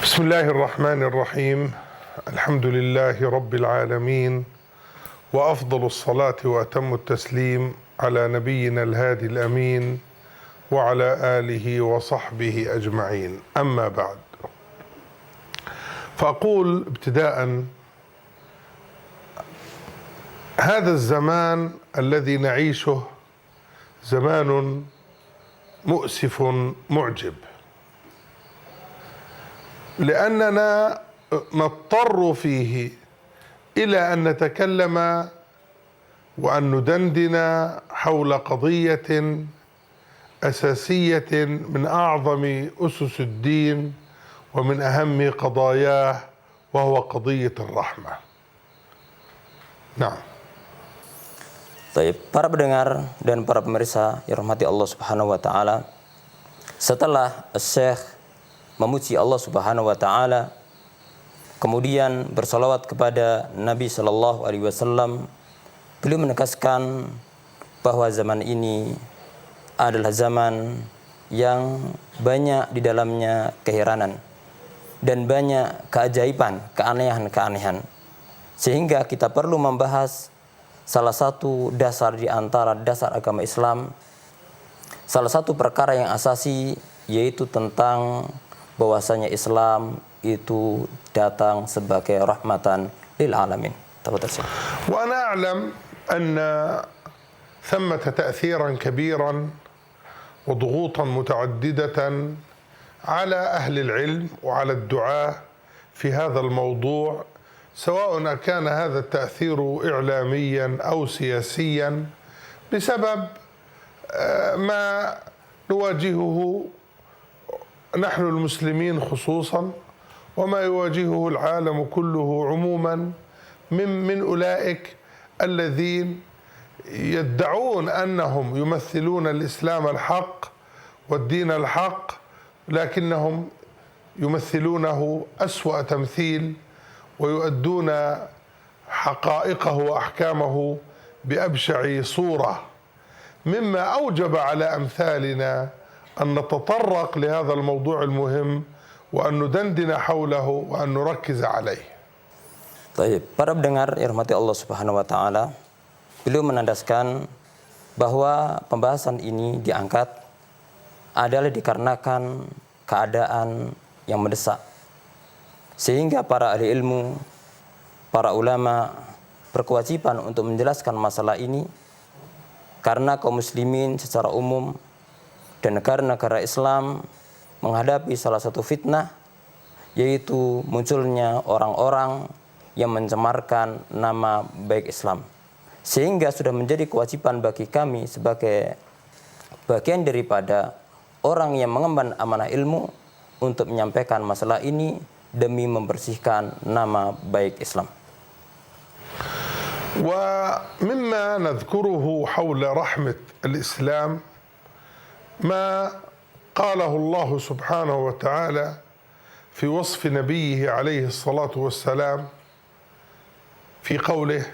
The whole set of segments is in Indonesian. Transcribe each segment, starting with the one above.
بسم الله الرحمن الرحيم. الحمد لله رب العالمين، وأفضل الصلاة وأتم التسليم على نبينا الهادي الأمين وعلى آله وصحبه أجمعين. أما بعد، فأقول ابتداء: هذا الزمان الذي نعيشه زمان مؤسف معجب، لأننا نضطر فيه إلى أن نتكلم وأن ندندن حول قضية أساسية من أعظم أسس الدين ومن أهم قضاياه، وهو قضية الرحمة. نعم. Baik, para pendengar dan para pemirsa yang rahmati Allah Subhanahu wa taala. Setelah Syekh memuji Allah Subhanahu wa taala, kemudian bersalawat kepada Nabi sallallahu alaihi wasallam, beliau menegaskan bahwa zaman ini adalah zaman yang banyak di dalamnya keheranan dan banyak keajaiban, keanehan-keanehan. Sehingga kita perlu membahas salah satu dasar di antara dasar agama Islam, salah satu perkara yang asasi, yaitu tentang bahwasanya Islam itu datang sebagai rahmatan lil alamin. وأنا أعلم أن ثمة تأثيرا كبيرا وضغوطا متعددة على أهل العلم وعلى الدعاة في هذا الموضوع، سواء كان هذا التأثير إعلاميا أو سياسيا، بسبب ما نواجهه نحن المسلمين خصوصا، وما يواجهه العالم كله عموما من أولئك الذين يدعون أنهم يمثلون الإسلام الحق والدين الحق، لكنهم يمثلونه أسوأ تمثيل ويؤدون حقائقه وأحكامه بأبشع صورة، مما أوجب على أمثالنا أن نتطرق لهذا الموضوع المهم وأن ندندن حوله وأن نركز عليه. Baik, para pendengar yang rahmati Allah Subhanahu wa taala, beliau menandaskan bahwa pembahasan ini diangkat adalah dikarenakan keadaan yang mendesak, sehingga para ahli ilmu, para ulama berkewajiban untuk menjelaskan masalah ini, karena kaum muslimin secara umum dan negara-negara Islam menghadapi salah satu fitnah, yaitu munculnya orang-orang yang mencemarkan nama baik Islam. Sehingga sudah menjadi kewajiban bagi kami sebagai bagian daripada orang yang mengemban amanah ilmu untuk menyampaikan masalah ini demi membersihkan nama baik Islam. ومما نذكره حول رحمة الإسلام ما قاله الله سبحانه وتعالى في وصف نبيه عليه الصلاة والسلام في قوله: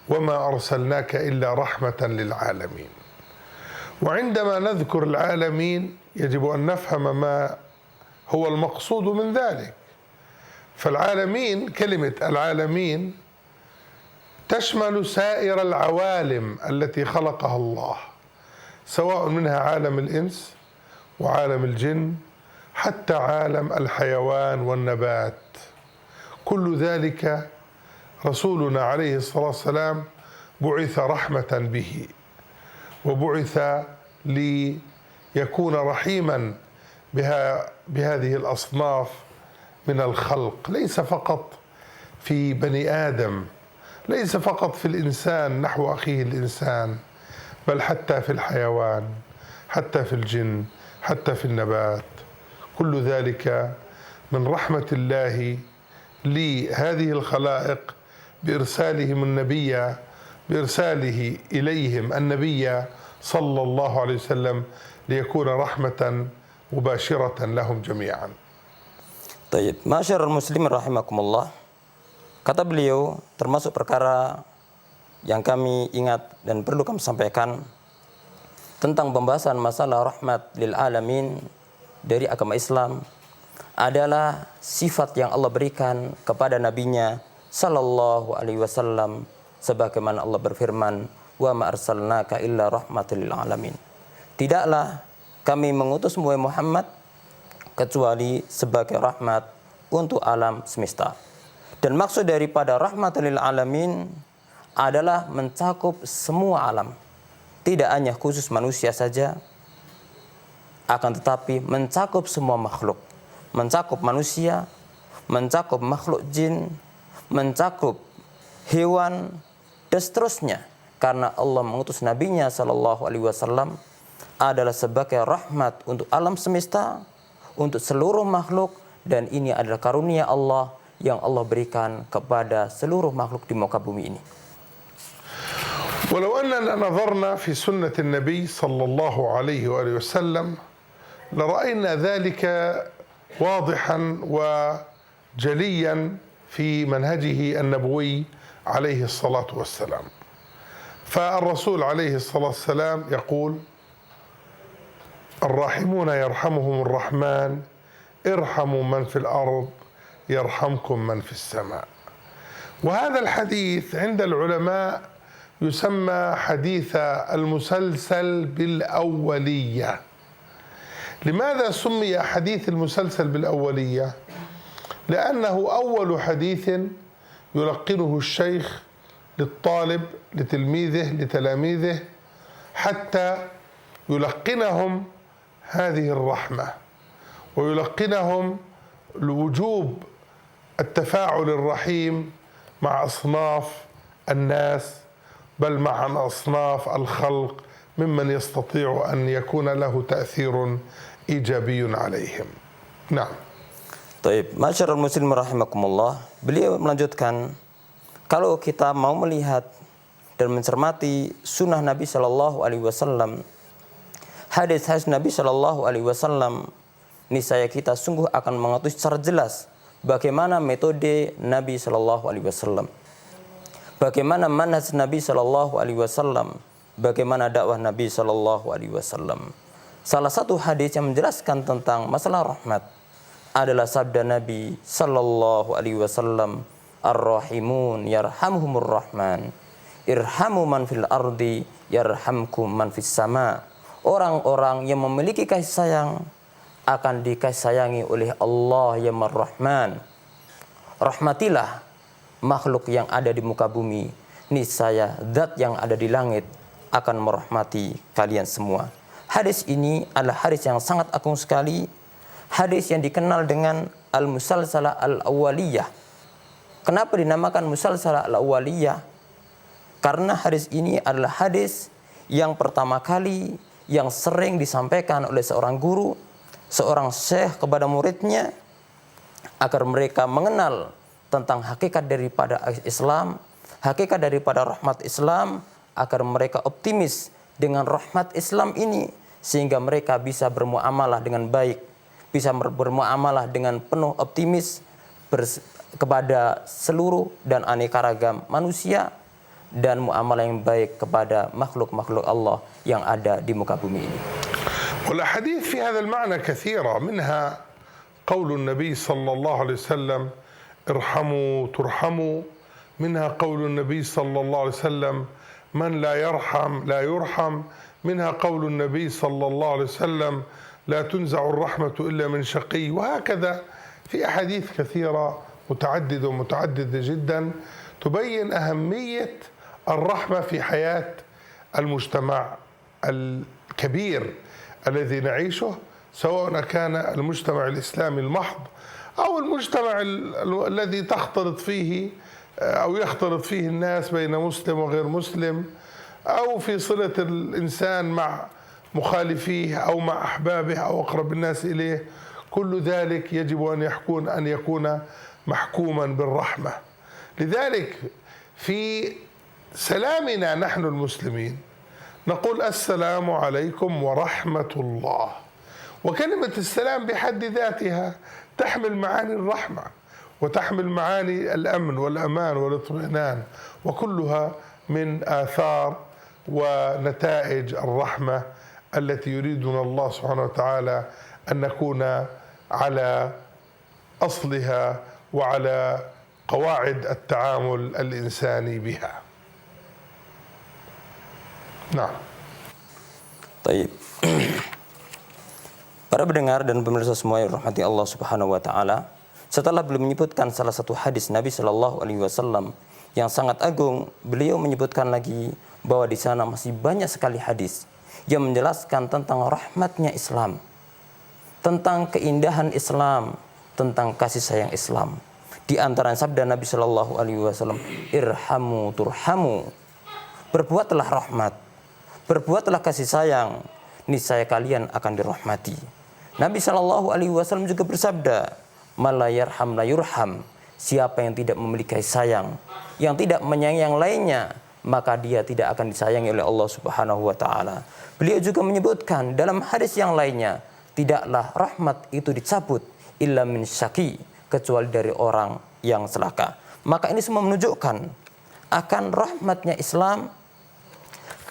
وما أرسلناك إلا رحمة للعالمين. وعندما نذكر العالمين يجب أن نفهم ما هو المقصود من ذلك. فالعالمين، كلمة العالمين تشمل سائر العوالم التي خلقها الله، سواء منها عالم الإنس وعالم الجن حتى عالم الحيوان والنبات. كل ذلك رسولنا عليه الصلاة والسلام بعث رحمة به، وبعث ليكون رحيما بهذه الأصناف من الخلق، ليس فقط في بني آدم، ليس فقط في الإنسان نحو أخيه الإنسان، بل حتى في الحيوان، حتى في الجن، حتى في النبات. كل ذلك من رحمة الله لهذه الخلائق بإرساله إليهم النبي صلى الله عليه وسلم ليكون رحمة مباشرة لهم جميعا. Baik, masyarul muslimin rahimakumullah. Kata beliau, termasuk perkara yang kami ingat dan perlu kami sampaikan tentang pembahasan masalah rahmat lil alamin dari agama Islam adalah sifat yang Allah berikan kepada nabinya sallallahu alaihi wasallam, sebagaimana Allah berfirman, wa ma arsalnaka illa rahmatal lil alamin. Tidaklah kami mengutus Muhammad kecuali sebagai rahmat untuk alam semesta. Dan maksud daripada rahmatal lil alamin adalah mencakup semua alam. Tidak hanya khusus manusia saja, akan tetapi mencakup semua makhluk. Mencakup manusia, mencakup makhluk jin, mencakup hewan, dan seterusnya. Karena Allah mengutus nabinya sallallahu alaihi wasallam adalah sebagai rahmat untuk alam semesta, untuk seluruh makhluk, dan ini adalah karunia Allah yang Allah berikan kepada seluruh makhluk di muka bumi ini. ولو أننا نظرنا في سنة النبي صلى الله عليه وآله وسلم لرأينا ذلك واضحا وجليا في منهجه النبوي عليه الصلاة والسلام. فالرسول عليه الصلاة والسلام يقول: الراحمون يرحمهم الرحمن ارحموا من في الأرض يرحمكم من في السماء. وهذا الحديث عند العلماء يسمى حديث المسلسل بالأولية. لماذا سمي حديث المسلسل بالأولية؟ لأنه أول حديث يلقنه الشيخ للطالب لتلميذه لتلاميذه حتى يلقنهم هذه الرحمة ويلقنهم لوجوب التفاعل الرحيم مع أصناف الناس، بل مع أصناف الخلق ممن يستطيع أن يكون له تأثير إيجابي عليهم. نعم. Taib, masyarul muslim rahimakumullah. Beliau melanjutkan, kalau kita mau melihat dan mencermati sunnah Nabi Shallallahu Alaihi Wasallam, hadis-hadis Nabi Shallallahu Alaihi Wasallam, niscaya kita sungguh akan mengetahui secara jelas bagaimana metode Nabi Shallallahu Alaihi Wasallam, bagaimana manhaj Nabi Shallallahu Alaihi Wasallam, bagaimana dakwah Nabi Shallallahu Alaihi Wasallam. Salah satu hadis yang menjelaskan tentang masalah rahmat adalah sabda Nabi Sallallahu Alaihi Wasallam, Ar-Rahimun yarhamhumur Rahman, irhamu man fil ardi yarhamkum man fis sama. Orang-orang yang memiliki kasih sayang akan dikasih sayangi oleh Allah yang Ar-Rahman. Rahmatilah makhluk yang ada di muka bumi, niscaya zat yang ada di langit akan merahmati kalian semua. Hadis ini adalah hadis yang sangat agung sekali. Hadis yang dikenal dengan al-musalsalah al-awwaliyah. Kenapa dinamakan musalsalah al-awwaliyah? Karena hadis ini adalah hadis yang pertama kali yang sering disampaikan oleh seorang guru, seorang syekh kepada muridnya agar mereka mengenal tentang hakikat daripada Islam, hakikat daripada rahmat Islam, agar mereka optimis dengan rahmat Islam ini sehingga mereka bisa bermuamalah dengan baik, bisa bermuamalah dengan penuh optimis kepada seluruh dan aneka ragam manusia, dan muamalah yang baik kepada makhluk-makhluk Allah yang ada di muka bumi ini. والأحاديث في هذا المعنى كثيرة، منها قول النبي صلى الله عليه وسلم ارحموا ترحموا، منها قول النبي صلى الله عليه وسلم من لا يرحم لا يرحم، منها قول النبي صلى الله عليه وسلم لا تنزع الرحمة إلا من شقي، وهكذا في أحاديث كثيرة متعددة جدا تبين أهمية الرحمة في حياة المجتمع الكبير الذي نعيشه، سواء كان المجتمع الإسلامي المحض أو المجتمع الذي تختلط فيه أو يختلط فيه الناس بين مسلم وغير مسلم، أو في صلة الإنسان مع مخالفيه أو مع أحبابه أو أقرب الناس إليه. كل ذلك يجب أن يكون محكوما بالرحمة. لذلك في سلامنا نحن المسلمين نقول السلام عليكم ورحمة الله، وكلمة السلام بحد ذاتها تحمل معاني الرحمة وتحمل معاني الأمن والأمان والاطمئنان، وكلها من آثار ونتائج الرحمة التي يريدنا الله سبحانه وتعالى أن نكون على أصلها وعلى قواعد التعامل الإنساني بها. نعم. Baik. Para pendengar dan pemirsa semua yang rahmati Allah Subhanahu wa taala, setelah beliau menyebutkan salah satu hadis Nabi Shallallahu alaihi wasallam yang sangat agung, beliau menyebutkan lagi bahwa di sana masih banyak sekali hadis yang menjelaskan tentang rahmatnya Islam, tentang keindahan Islam, tentang kasih sayang Islam. Di antara sabda Nabi Shallallahu alaihi wasallam, irhamu turhamu. Berbuatlah rahmat, berbuatlah kasih sayang, niscaya kalian akan dirahmati. Nabi Shallallahu alaihi wasallam juga bersabda, "Mala yarham la yurham." Siapa yang tidak memiliki kasih sayang, yang tidak menyayangi yang lainnya, maka dia tidak akan disayangi oleh Allah Subhanahu wa taala. Beliau juga menyebutkan dalam hadis yang lainnya, tidaklah rahmat itu dicabut illa min syaqi, kecuali dari orang yang celaka. Maka ini semua menunjukkan akan rahmatnya Islam,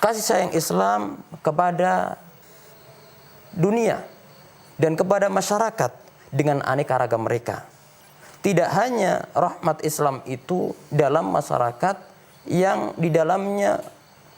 kasih sayang Islam kepada dunia dan kepada masyarakat dengan aneka ragam mereka. Tidak hanya rahmat Islam itu dalam masyarakat yang di dalamnya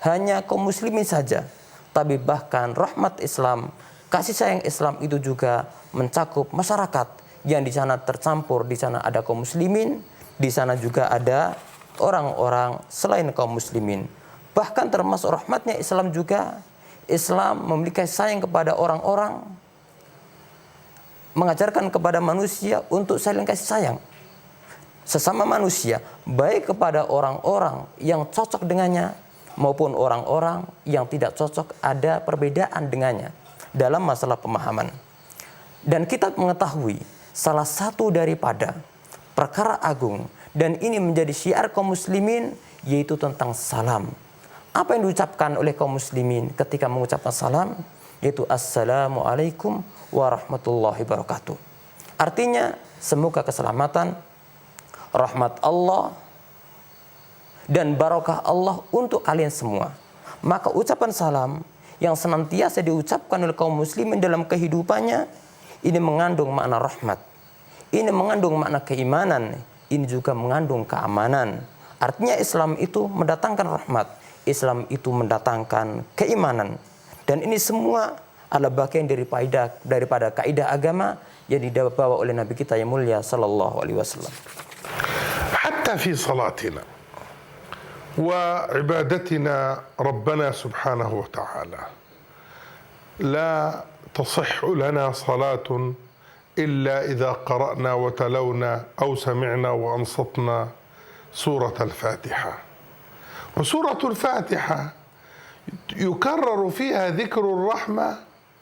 hanya kaum muslimin saja, tapi bahkan rahmat Islam, kasih sayang Islam itu juga mencakup masyarakat yang di sana tercampur. Di sana ada kaum muslimin, di sana juga ada orang-orang selain kaum muslimin. Bahkan termasuk rahmatnya Islam juga, Islam memiliki sayang kepada orang-orang, mengajarkan kepada manusia untuk saling kasih sayang sesama manusia, baik kepada orang-orang yang cocok dengannya maupun orang-orang yang tidak cocok, ada perbedaan dengannya dalam masalah pemahaman. Dan kita mengetahui salah satu daripada perkara agung, dan ini menjadi syiar kaum muslimin, yaitu tentang salam. Apa yang diucapkan oleh kaum muslimin ketika mengucapkan salam? Yaitu Assalamualaikum warahmatullahi wabarakatuh. Artinya semoga keselamatan, rahmat Allah dan barakah Allah untuk kalian semua. Maka ucapan salam yang senantiasa diucapkan oleh kaum muslimin dalam kehidupannya, ini mengandung makna rahmat, ini mengandung makna keimanan, ini juga mengandung keamanan. Artinya Islam itu mendatangkan rahmat, Islam itu mendatangkan keimanan. Dan ini semua adalah bagian daripada kaidah agama yang dibawa oleh Nabi kita yang mulia sallallahu alaihi wasallam. حتى في صلاتنا وعبادتنا ربنا سبحانه وتعالى لا تصح لنا صلاة إلا إذا قرأنا وتلونا أو سمعنا وأنصتنا سورة الفاتحة. وسورة الفاتحة يكرر فيها ذكر الرحمة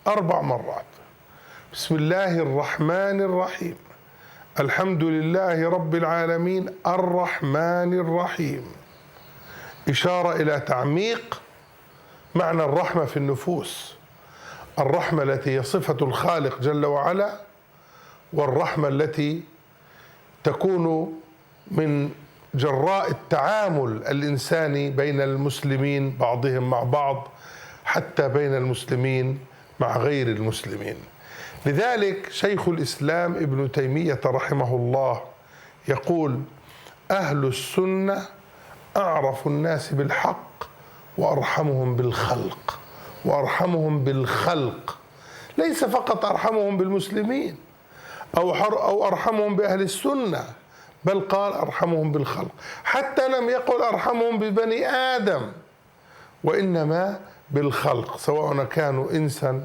4 مرات. بسم الله الرحمن الرحيم، الحمد لله رب العالمين الرحمن الرحيم، إشارة إلى تعميق معنى الرحمة في النفوس، الرحمة التي هي صفة الخالق جل وعلا، والرحمة التي تكون من جراء التعامل الإنساني بين المسلمين بعضهم مع بعض، حتى بين المسلمين مع غير المسلمين. لذلك شيخ الإسلام ابن تيمية رحمه الله يقول: أهل السنة أعرف الناس بالحق وأرحمهم بالخلق، وأرحمهم بالخلق، ليس فقط أرحمهم بالمسلمين أو أرحمهم بأهل السنة، بل قال أرحمهم بالخلق، حتى لم يقل أرحمهم ببني آدم، وإنما بالخلق، سواء كانوا إنسا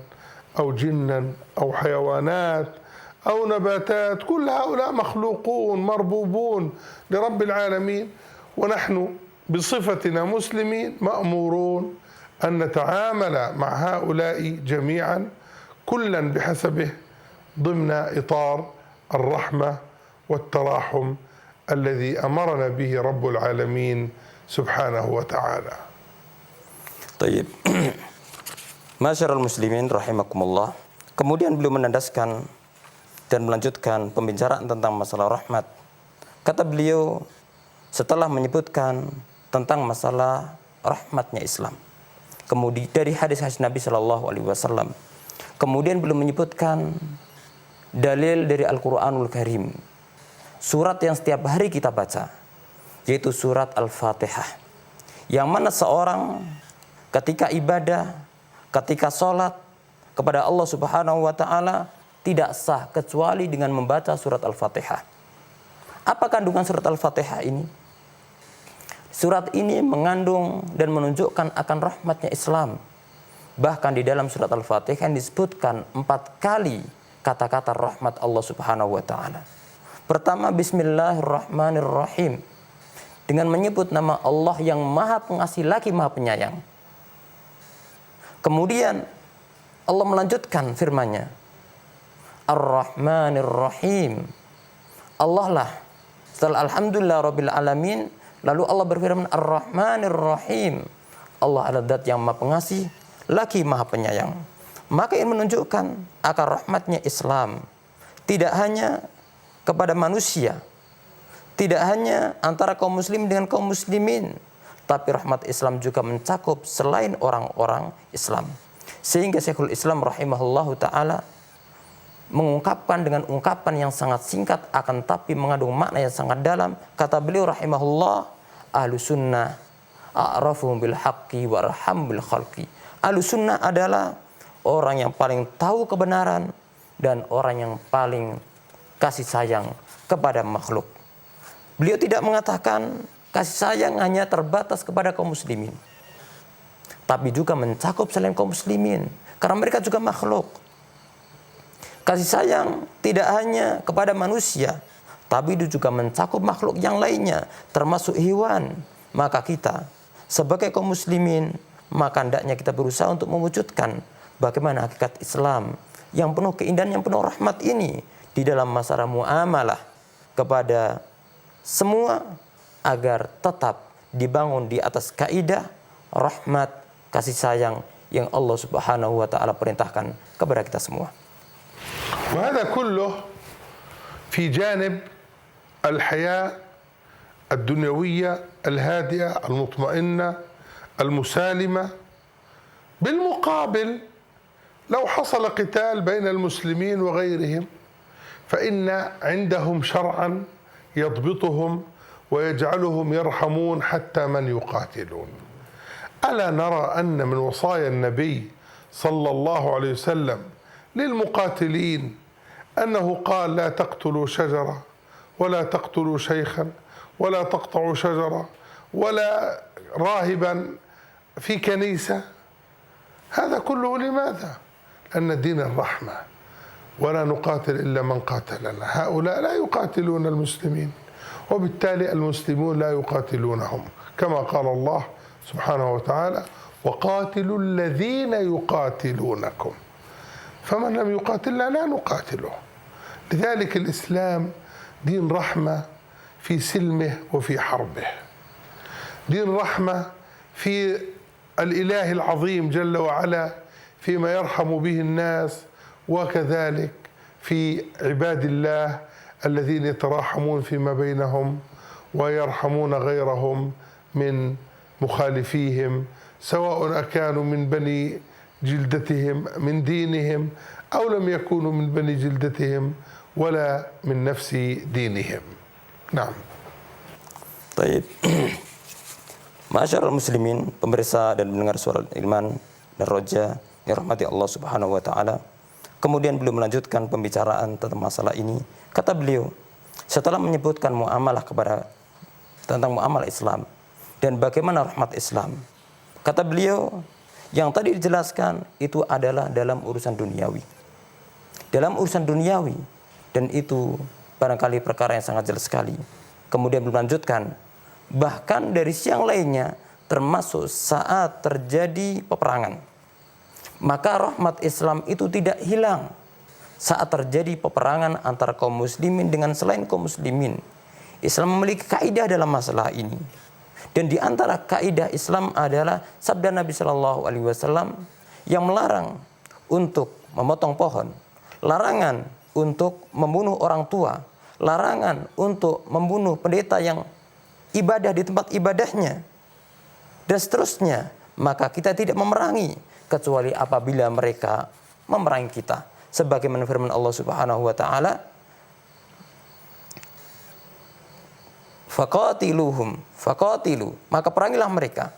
أو جنا أو حيوانات أو نباتات، كل هؤلاء مخلوقون مربوبون لرب العالمين، ونحن بصفتنا مسلمين مأمورون أن نتعامل مع هؤلاء جميعا كلا بحسبه ضمن إطار الرحمة والتراحم الذي أمرنا به رب العالمين سبحانه وتعالى. Tayyib. Masyarul muslimin rahimakumullah. Kemudian beliau menandaskan dan melanjutkan pembicaraan tentang masalah rahmat. Kata beliau setelah menyebutkan tentang masalah rahmatnya Islam, kemudian dari hadis-hadis Nabi Shallallahu alaihi wasallam, kemudian beliau menyebutkan dalil dari Al-Qur'anul Karim surat yang setiap hari kita baca, yaitu surat Al-Fatihah. Yang mana seorang ketika ibadah, ketika sholat kepada Allah Subhanahu wa Ta'ala tidak sah kecuali dengan membaca surat Al-Fatihah. Apa kandungan surat Al-Fatihah ini? Surat ini mengandung dan menunjukkan akan rahmatnya Islam. Bahkan di dalam surat Al-Fatihah disebutkan 4 kali kata-kata rahmat Allah Subhanahu wa Ta'ala. Pertama, Bismillahirrahmanirrahim, dengan menyebut nama Allah yang Maha Pengasih lagi Maha Penyayang. Kemudian Allah melanjutkan firman-Nya, Ar-Rahmanir-Rahim. Allah lah, setelah Alhamdulillah Rabbil Alamin, lalu Allah berfirman Ar-Rahmanir-Rahim. Allah adalah zat yang Maha Pengasih lagi Maha Penyayang. Maka ini menunjukkan akan rahmatnya Islam. Tidak hanya kepada manusia, tidak hanya antara kaum muslim dengan kaum muslimin, tapi rahmat Islam juga mencakup selain orang-orang Islam. Sehingga Syekhul Islam rahimahullahu ta'ala mengungkapkan dengan ungkapan yang sangat singkat akan tapi mengandung makna yang sangat dalam. Kata beliau rahimahullah, Ahlus Sunnah a'rafuhum bil haqqi wa arham bil khalqi. Ahlus Sunnah adalah orang yang paling tahu kebenaran dan orang yang paling kasih sayang kepada makhluk. Beliau tidak mengatakan kasih sayang hanya terbatas kepada kaum muslimin, tapi juga mencakup selain kaum muslimin, karena mereka juga makhluk. Kasih sayang tidak hanya kepada manusia, tapi itu juga mencakup makhluk yang lainnya, termasuk hewan. Maka kita sebagai kaum muslimin, maka hendaknya kita berusaha untuk mewujudkan bagaimana hakikat Islam yang penuh keindahan, yang penuh rahmat ini di dalam masalah muamalah kepada semua, agar tetap dibangun di atas kaidah rahmat, kasih sayang yang Allah Subhanahu wa Ta'ala perintahkan kepada kita semua. وهذا كله في جانب الحياة الدنيوية الهادئة المطمئنة المسالمة. بالمقابل لو حصل قتال بين المسلمين وغيرهم فإن عندهم شرعا يضبطهم ويجعلهم يرحمون حتى من يقاتلون. ألا نرى أن من وصايا النبي صلى الله عليه وسلم للمقاتلين أنه قال لا تقتلوا شجرة ولا تقتلوا شيخا ولا تقطعوا شجرة ولا راهبا في كنيسة. هذا كله لماذا؟ لأن الدين الرحمة، ولا نقاتل إلا من قاتلنا. هؤلاء لا يقاتلون المسلمين، وبالتالي المسلمون لا يقاتلونهم، كما قال الله سبحانه وتعالى وقاتلوا الذين يقاتلونكم فمن لم يقاتلنا لا نقاتله. لذلك الإسلام دين رحمة في سلمه وفي حربه، دين رحمة في الإله العظيم جل وعلا فيما يرحم به الناس، وكذلك في عباد الله الذين يتراحمون فيما بينهم ويرحمون غيرهم من مخالفيهم، سواء كانوا من بني جلدتهم من دينهم أو لم يكونوا من بني جلدتهم ولا من نفس دينهم. نعم. Baik. Masyarakat muslimin, pemirsa dan pendengar suara iman dan roja yang rahmati Allah Subhanahu wa Ta'ala. Kemudian beliau melanjutkan pembicaraan tentang masalah ini. Kata beliau, setelah menyebutkan muamalah tentang muamalah Islam dan bagaimana rahmat Islam, kata beliau, yang tadi dijelaskan itu adalah dalam urusan duniawi. Dalam urusan duniawi, dan itu barangkali perkara yang sangat jelas sekali. Kemudian melanjutkan, bahkan dari siang lainnya, termasuk saat terjadi peperangan. Maka rahmat Islam itu tidak hilang saat terjadi peperangan antara kaum muslimin dengan selain kaum muslimin. Islam memiliki kaidah dalam masalah ini. Dan di antara kaidah Islam adalah sabda Nabi Shallallahu Alaihi Wasallam yang melarang untuk memotong pohon, larangan untuk membunuh orang tua, larangan untuk membunuh pendeta yang ibadah di tempat ibadahnya, dan seterusnya. Maka kita tidak memerangi kecuali apabila mereka memerangi kita. Sebagaimana firman Allah Subhanahu wa Ta'ala, faqatilu, maka perangilah mereka.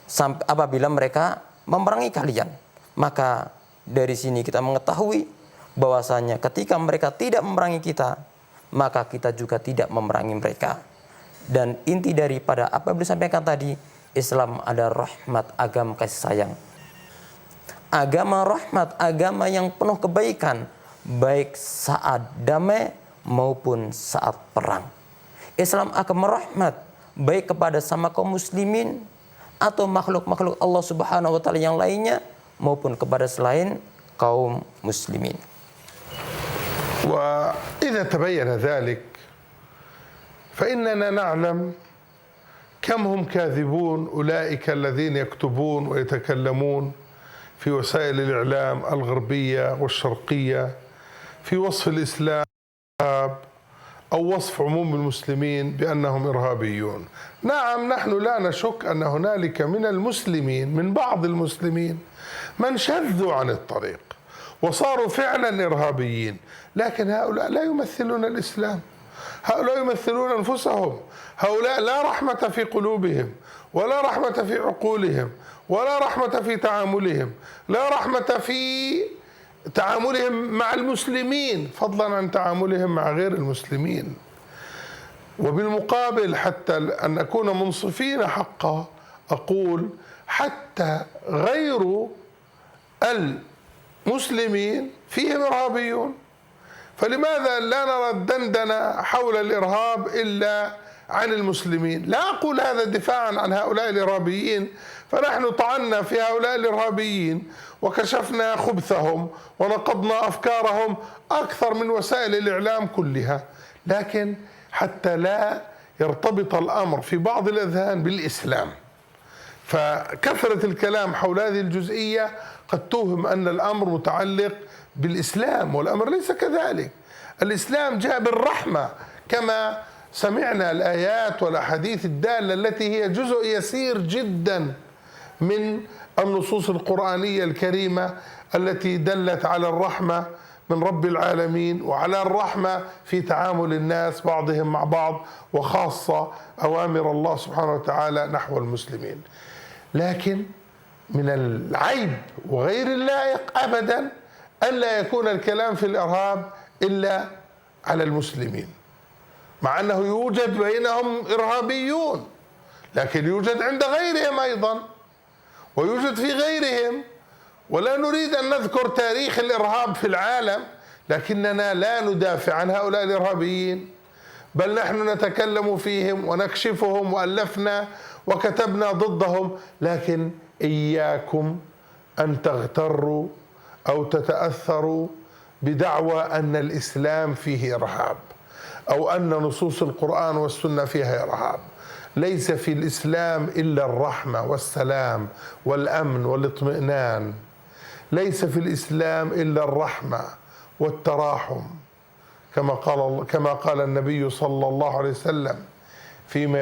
Sampai apabila mereka memerangi kalian. Maka dari sini kita mengetahui bahwasanya ketika mereka tidak memerangi kita, maka kita juga tidak memerangi mereka. Dan inti daripada apa yang disampaikan tadi, Islam ada rahmat, agama kasih sayang. Agama rahmat, agama yang penuh kebaikan, baik saat damai maupun saat perang. Islam agama rahmat, baik kepada sama kaum muslimin atau makhluk-makhluk Allah Subhanahu wa taala yang lainnya maupun kepada selain kaum muslimin. وإذا تبين ذلك فإننا نعلم كم هم كاذبون أولئك الذين يكتبون ويتكلمون في وسائل الإعلام الغربية والشرقية في وصف الإسلام أو وصف عموم المسلمين بأنهم إرهابيون. نعم، نحن لا نشك أن هنالك من المسلمين، من بعض المسلمين، من شذوا عن الطريق وصاروا فعلا إرهابيين، لكن هؤلاء لا يمثلون الإسلام، هؤلاء يمثلون أنفسهم، هؤلاء لا رحمة في قلوبهم ولا رحمة في عقولهم ولا رحمة في تعاملهم، لا رحمة في تعاملهم مع المسلمين فضلا عن تعاملهم مع غير المسلمين. وبالمقابل حتى أن نكون منصفين حقا أقول حتى غير المسلمين فيهم إرهابيون. فلماذا لا نرى الدندنة حول الإرهاب إلا عن المسلمين؟ لا أقول هذا دفاعا عن هؤلاء الإرهابيين، فنحن طعنا في هؤلاء الإرهابيين وكشفنا خبثهم ونقضنا أفكارهم أكثر من وسائل الإعلام كلها، لكن حتى لا يرتبط الأمر في بعض الأذهان بالإسلام، فكثرة الكلام حول هذه الجزئية قد توهم أن الأمر متعلق بالإسلام، والأمر ليس كذلك. الإسلام جاء بالرحمة كما سمعنا الآيات والأحاديث الدالة التي هي جزء يسير جدا من النصوص القرآنية الكريمة التي دلت على الرحمة من رب العالمين وعلى الرحمة في تعامل الناس بعضهم مع بعض، وخاصة أوامر الله سبحانه وتعالى نحو المسلمين. لكن من العيب وغير اللائق أبدا أن لا يكون الكلام في الإرهاب إلا على المسلمين، مع أنه يوجد بينهم إرهابيون، لكن يوجد عند غيرهم أيضا ويوجد في غيرهم. ولا نريد أن نذكر تاريخ الإرهاب في العالم، لكننا لا ندافع عن هؤلاء الإرهابيين، بل نحن نتكلم فيهم ونكشفهم، وألفنا وكتبنا ضدهم. لكن إياكم أن تغتروا أو تتأثروا بدعوى أن الإسلام فيه إرهاب أو أن نصوص القرآن والسنة فيها إرهاب. ليس في الإسلام إلا الرحمة والسلام والأمن والاطمئنان، ليس في الإسلام إلا الرحمة والتراحم، كما قال النبي صلى الله عليه وسلم فيما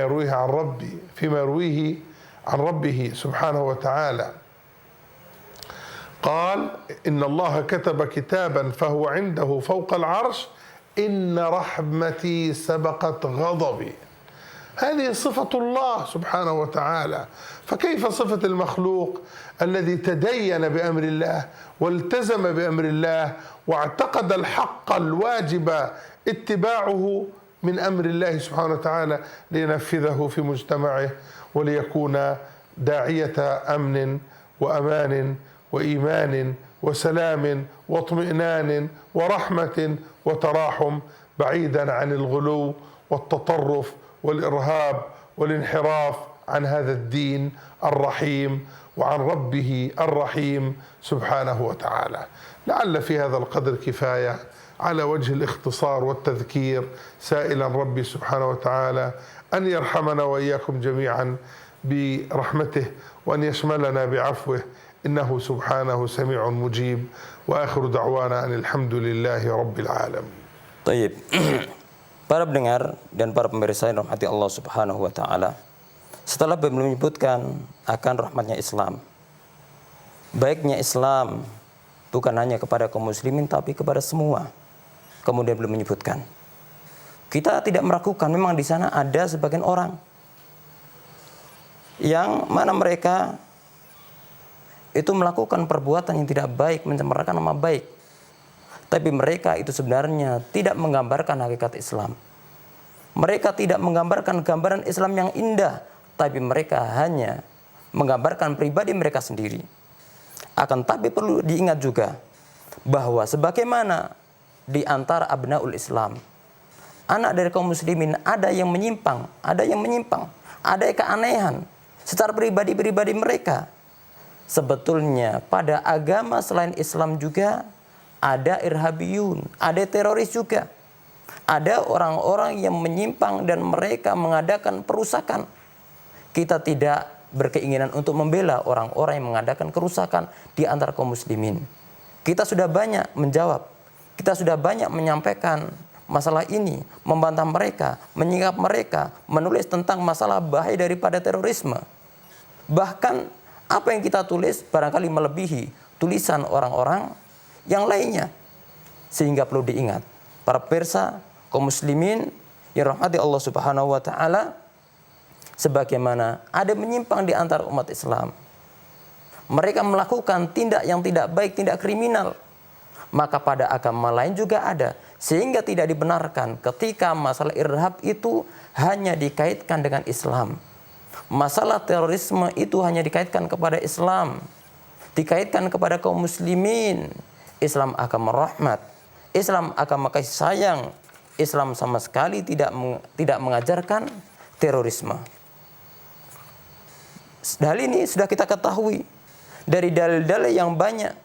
يرويه عن ربه سبحانه وتعالى، قال: إن الله كتب كتابا فهو عنده فوق العرش إن رحمتي سبقت غضبي. هذه صفة الله سبحانه وتعالى، فكيف صفة المخلوق الذي تدين بأمر الله والتزم بأمر الله واعتقد الحق الواجب اتباعه من أمر الله سبحانه وتعالى لينفذه في مجتمعه وليكون داعية أمن وأمان وإيمان وسلام واطمئنان ورحمة وتراحم، بعيدا عن الغلو والتطرف والإرهاب والانحراف عن هذا الدين الرحيم وعن ربه الرحيم سبحانه وتعالى. لعل في هذا القدر كفاية على وجه الاختصار والتذكير، سائلا ربي سبحانه وتعالى أن يرحمنا وإياكم جميعا برحمته وأن يشملنا بعفوه، إنه سبحانه سميع مجيب. وآخر دعوانا أن الحمد لله رب العالمين. طيب. Para pendengar dan para pemirsa yang rahmati Allah Subhanahu wa taala. Setelah beliau menyebutkan akan rahmatnya Islam, baiknya Islam bukan hanya kepada kaum muslimin tapi kepada semua. Kemudian beliau menyebutkan Kita tidak meragukan memang di sana ada sebagian orang yang mana mereka itu melakukan perbuatan yang tidak baik, mencemarakan nama baik. Tapi mereka itu sebenarnya tidak menggambarkan hakikat Islam. Mereka tidak menggambarkan gambaran Islam yang indah, tapi mereka hanya menggambarkan pribadi mereka sendiri. Akan tapi perlu diingat juga bahwa sebagaimana di antara abnaul Islam, anak dari kaum muslimin ada yang menyimpang, ada keanehan secara pribadi-pribadi mereka. Sebetulnya pada agama selain Islam juga ada irhabiyun, ada teroris juga. Ada orang-orang yang menyimpang dan mereka mengadakan perusakan. Kita tidak berkeinginan untuk membela orang-orang yang mengadakan kerusakan di antara kaum muslimin. Kita sudah banyak menjawab, kita sudah banyak menyampaikan masalah ini, membantah mereka, menyingkap mereka, menulis tentang masalah bahaya daripada terorisme. Bahkan apa yang kita tulis barangkali melebihi tulisan orang-orang yang lainnya. Sehingga perlu diingat, para pemirsa kaum muslimin yang rahmati Allah Subhanahu wa taala, sebagaimana ada menyimpang di antara umat Islam. Mereka melakukan tindak yang tidak baik, tindak kriminal. Maka pada agama lain juga ada. Sehingga tidak dibenarkan ketika masalah irhab itu hanya dikaitkan dengan Islam. Masalah terorisme itu hanya dikaitkan kepada Islam, dikaitkan kepada kaum muslimin. Islam agama rahmat, Islam agama kasih sayang. Islam sama sekali tidak mengajarkan terorisme. Hal ini sudah kita ketahui dari dalil-dalil yang banyak,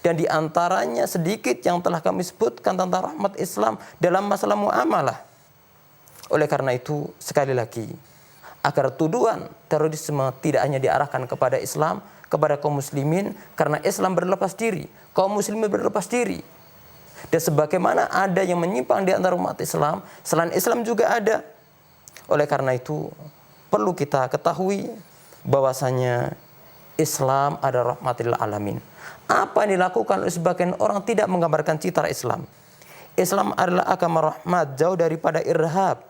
dan di antaranya sedikit yang telah kami sebutkan tentang rahmat Islam dalam masalah muamalah. Oleh karena itu, sekali lagi, agar tuduhan terorisme tidak hanya diarahkan kepada Islam, kepada kaum muslimin, karena Islam berlepas diri, kaum muslimin berlepas diri. Dan sebagaimana ada yang menyimpang di antara umat Islam, selain Islam juga ada. Oleh karena itu, perlu kita ketahui bahwasanya Islam adalah rahmatil alamin. Apa yang dilakukan oleh sebagian orang tidak menggambarkan citra Islam. Islam adalah agama rahmat, jauh daripada irhab,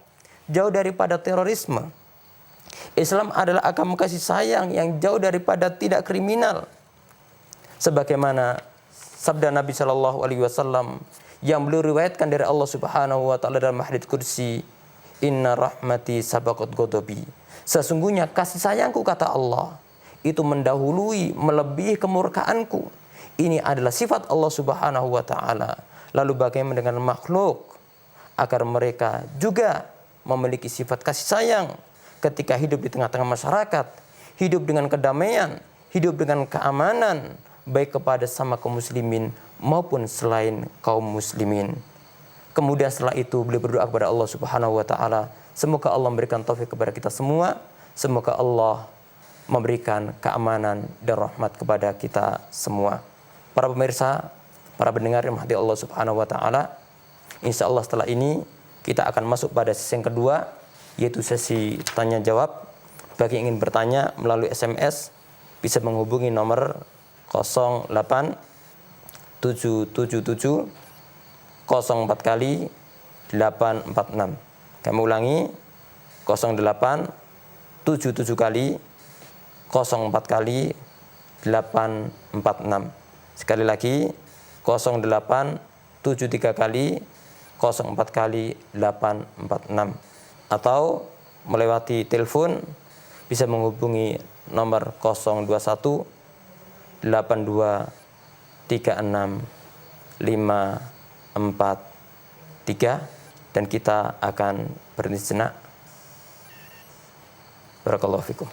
jauh daripada terorisme. Islam adalah agama kasih sayang yang jauh daripada tidak kriminal. Sebagaimana sabda Nabi Shallallahu Alaihi Wasallam yang beliau riwayatkan dari Allah Subhanahu Wa Taala dalam hadits kursi, Inna rahmati sabaqat ghadabi. Sesungguhnya kasih sayangku, kata Allah, itu mendahului, melebihi kemurkaanku. Ini adalah sifat Allah Subhanahu Wa Taala. Lalu bagaimana dengan makhluk agar mereka juga memiliki sifat kasih sayang ketika hidup di tengah-tengah masyarakat, hidup dengan kedamaian, hidup dengan keamanan, baik kepada sama kaum muslimin maupun selain kaum muslimin. Kemudian setelah itu beliau berdoa kepada Allah Subhanahu wa taala, semoga Allah memberikan taufik kepada kita semua, semoga Allah memberikan keamanan dan rahmat kepada kita semua. Para pemirsa, para pendengar yang dirahmati Allah Subhanahu wa taala, insyaallah setelah ini kita akan masuk pada sesi yang kedua, yaitu sesi tanya jawab. Bagi yang ingin bertanya melalui SMS bisa menghubungi nomor 08 777 04 kali 846. Kami ulangi, 08 77 kali 04 kali 846. Sekali lagi, 08 73 kali 04 kali 846. Atau melewati telepon bisa menghubungi nomor 021 82 36 543, dan kita akan berhenti sejenak. Barakallahu fikum.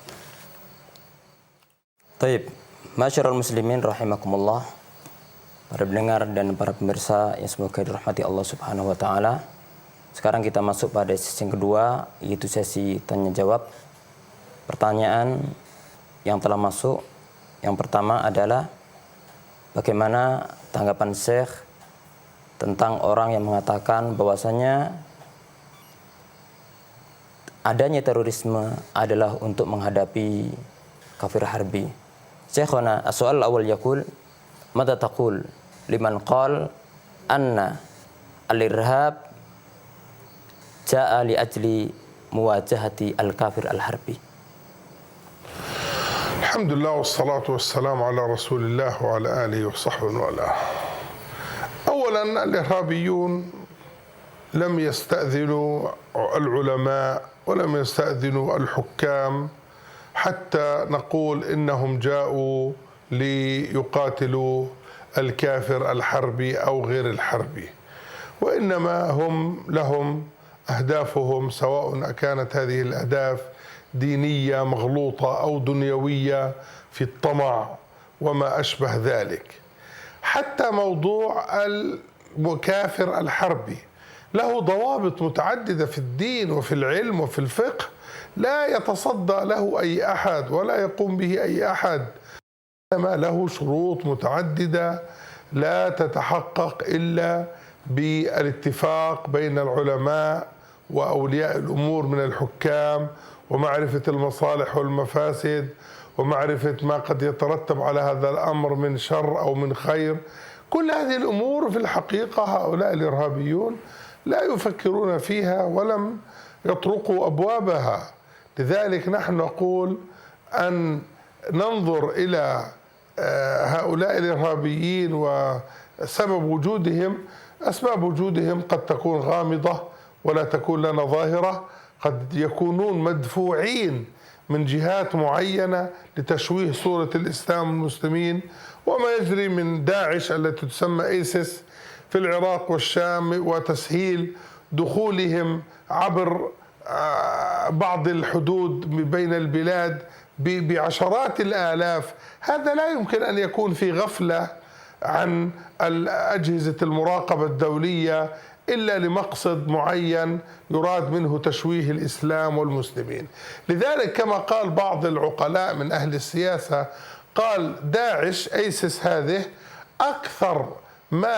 Baik, masyarul muslimin rahimakumullah, para pendengar dan para pemirsa yang semoga dirahmati Allah Subhanahu wa taala. Sekarang kita masuk pada sesi yang kedua, yaitu sesi tanya jawab. Pertanyaan yang telah masuk, yang pertama adalah bagaimana tanggapan Syekh tentang orang yang mengatakan bahwasanya adanya terorisme adalah untuk menghadapi kafir harbi. Syekhuna as-soal awal yaqul, mada taqul liman qal anna al-irhab ja'a li ajli muwajahati al-kafir al-harbi. Alhamdulillah wassalatu wassalamu ala rasulillah wa ala alihi wa sahbihi wa ala. أولا الإرهابيون لم يستأذنوا العلماء ولم يستأذنوا الحكام حتى نقول إنهم جاءوا ليقاتلوا الكافر الحربي أو غير الحربي، وإنما هم لهم أهدافهم، سواء كانت هذه الأهداف دينية مغلوطة أو دنيوية في الطمع وما أشبه ذلك. حتى موضوع الكافر الحربي له ضوابط متعددة في الدين وفي العلم وفي الفقه، لا يتصدى له أي أحد ولا يقوم به أي أحد، إنما له شروط متعددة لا تتحقق إلا بالاتفاق بين العلماء وأولياء الأمور من الحكام، ومعرفة المصالح والمفاسد، ومعرفة ما قد يترتب على هذا الأمر من شر أو من خير. كل هذه الأمور في الحقيقة هؤلاء الإرهابيون لا يفكرون فيها ولم يطرقوا أبوابها. لذلك نحن نقول أن ننظر إلى هؤلاء الإرهابيين وسبب وجودهم. أسباب وجودهم قد تكون غامضة ولا تكون لنا ظاهرة، قد يكونون مدفوعين من جهات معينة لتشويه صورة الإسلام والمسلمين، وما يجري من داعش التي تسمى ايسيس في العراق والشام، وتسهيل دخولهم عبر بعض الحدود بين البلاد بعشرات الآلاف. هذا لا يمكن أن يكون في غفلة عن أجهزة المراقبة الدولية إلا لمقصد معين يراد منه تشويه الإسلام والمسلمين. لذلك كما قال بعض العقلاء من أهل السياسة، قال داعش ايسيس هذه أكثر ما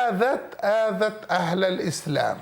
آذت أهل الإسلام،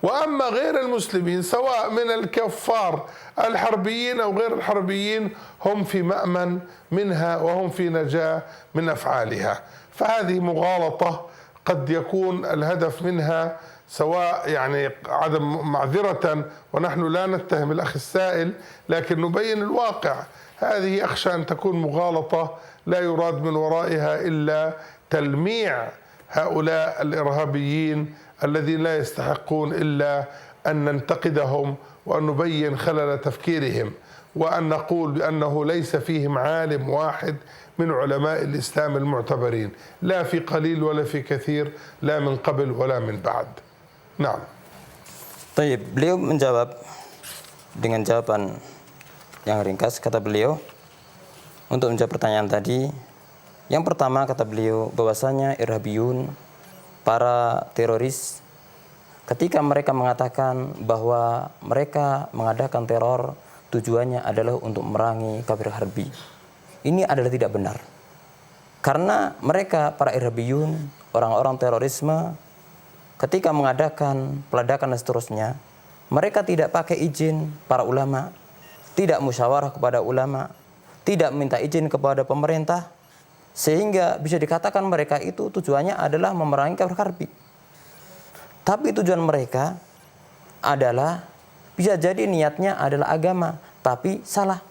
وأما غير المسلمين سواء من الكفار الحربيين أو غير الحربيين هم في مأمن منها وهم في نجاة من أفعالها. فهذه مغالطة قد يكون الهدف منها سواء يعني عدم معذرة، ونحن لا نتهم الأخ السائل لكن نبين الواقع. هذه أخشى أن تكون مغالطة لا يراد من ورائها إلا تلميع هؤلاء الإرهابيين الذين لا يستحقون إلا أن ننتقدهم وأن نبين خلل تفكيرهم، وأن نقول بأنه ليس فيهم عالم واحد من علماء الإسلام المعتبرين، لا في قليل ولا في كثير، لا من قبل ولا من بعد. نعم. Baik, beliau menjawab dengan jawaban yang ringkas. Kata beliau, untuk menjawab pertanyaan tadi, yang pertama kata beliau bahwasanya Irhabiyun, para teroris, ketika mereka mengatakan bahwa mereka mengadakan teror tujuannya adalah untuk memerangi kafir harbi, ini adalah tidak benar. Karena mereka, para Irhabiyun, orang-orang terorisme, ketika mengadakan peledakan dan seterusnya, mereka tidak pakai izin para ulama, tidak musyawarah kepada ulama, tidak minta izin kepada pemerintah, sehingga bisa dikatakan mereka itu tujuannya adalah memerangi kafir harbi. Tapi tujuan mereka adalah, bisa jadi niatnya adalah agama, tapi salah.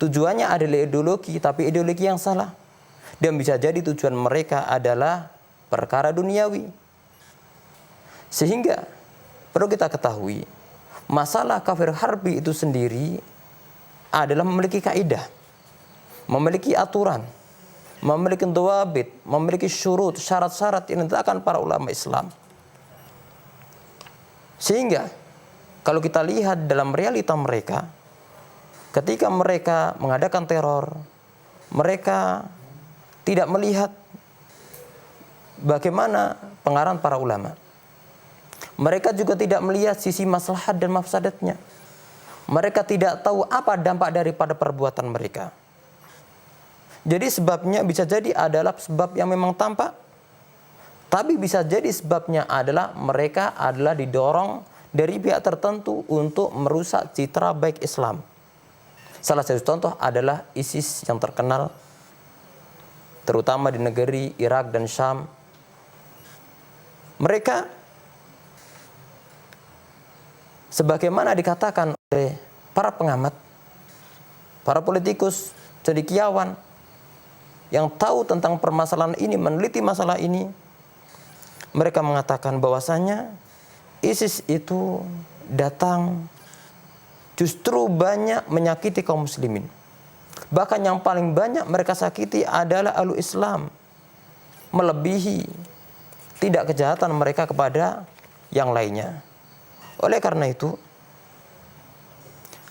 Tujuannya adalah ideologi, tapi ideologi yang salah. Dan bisa jadi tujuan mereka adalah perkara duniawi. Sehingga perlu kita ketahui, masalah kafir harbi itu sendiri adalah memiliki kaidah, memiliki aturan, memiliki dhawabit, memiliki syurut, syarat-syarat yang ditetapkan para ulama Islam. Sehingga kalau kita lihat dalam realita mereka, ketika mereka mengadakan teror, mereka tidak melihat bagaimana pengarahan para ulama. Mereka juga tidak melihat sisi maslahat dan mafsadatnya. Mereka tidak tahu apa dampak daripada perbuatan mereka. Jadi sebabnya bisa jadi adalah sebab yang memang tampak, tapi bisa jadi sebabnya adalah mereka adalah didorong dari pihak tertentu untuk merusak citra baik Islam. Salah satu contoh adalah ISIS yang terkenal, terutama di negeri Irak dan Syam. Mereka sebagaimana dikatakan oleh para pengamat, para politikus, cendekiawan yang tahu tentang permasalahan ini, meneliti masalah ini, mereka mengatakan bahwasanya ISIS itu datang justru banyak menyakiti kaum muslimin. Bahkan yang paling banyak mereka sakiti adalah ahlu Islam, melebihi tidak kejahatan mereka kepada yang lainnya. Oleh karena itu,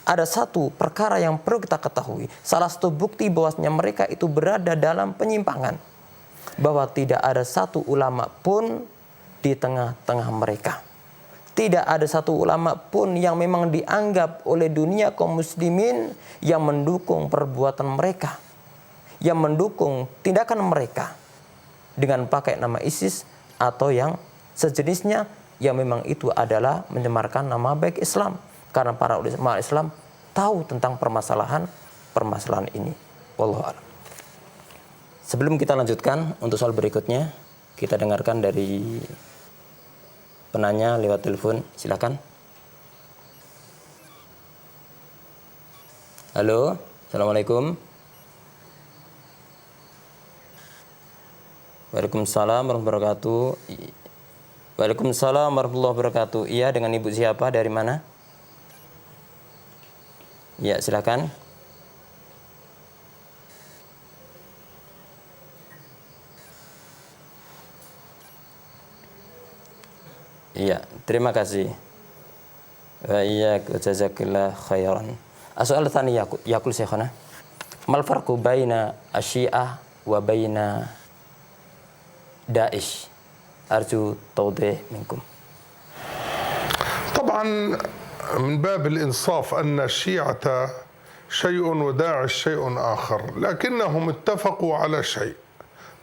ada satu perkara yang perlu kita ketahui. Salah satu bukti bahwasanya mereka itu berada dalam penyimpangan, bahwa tidak ada satu ulama pun di tengah-tengah mereka. Tidak ada satu ulama pun yang memang dianggap oleh dunia kaum muslimin yang mendukung perbuatan mereka, yang mendukung tindakan mereka dengan pakai nama ISIS atau yang sejenisnya, yang memang itu adalah mencemarkan nama baik Islam. Karena para ulama Islam tahu tentang permasalahan ini. Wallahu a'lam. Sebelum kita lanjutkan untuk soal berikutnya, kita dengarkan dari penanya lewat telepon. Silakan. Halo, assalamualaikum. Waalaikumsalam warahmatullahi wabarakatuh. Waalaikumsalam warahmatullahi wabarakatuh. Iya, dengan ibu siapa? Dari mana? Ya, silakan. Iya, terima kasih. Wa iyyakum jazakallahu khairan. As-soal tsani yaqul syekhana. Mal farqu baina asy-syi'ah wa baina Daesh? Arju tawdih minkum. طبعا من باب الإنصاف أن الشيعة شيء وداعش شيء آخر، لكنهم اتفقوا على شيء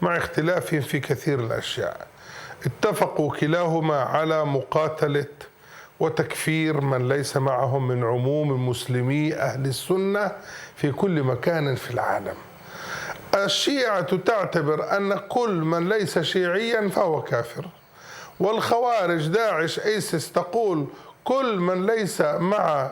مع اختلافهم في كثير الأشياء. اتفقوا كلاهما على مقاتلة وتكفير من ليس معهم من عموم مسلمي أهل السنة في كل مكان في العالم. الشيعة تعتبر أن كل من ليس شيعيا فهو كافر، والخوارج داعش ايسيس تقول كل من ليس مع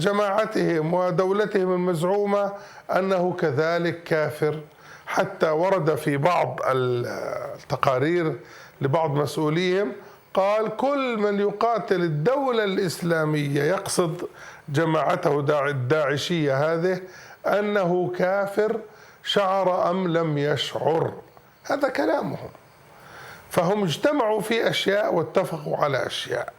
جماعتهم ودولتهم المزعومة أنه كذلك كافر. حتى ورد في بعض التقارير لبعض مسؤوليهم قال كل من يقاتل الدولة الإسلامية يقصد جماعته الداعشية هذه أنه كافر، شعر أم لم يشعر. هذا كلامهم. فهم اجتمعوا في أشياء واتفقوا على أشياء.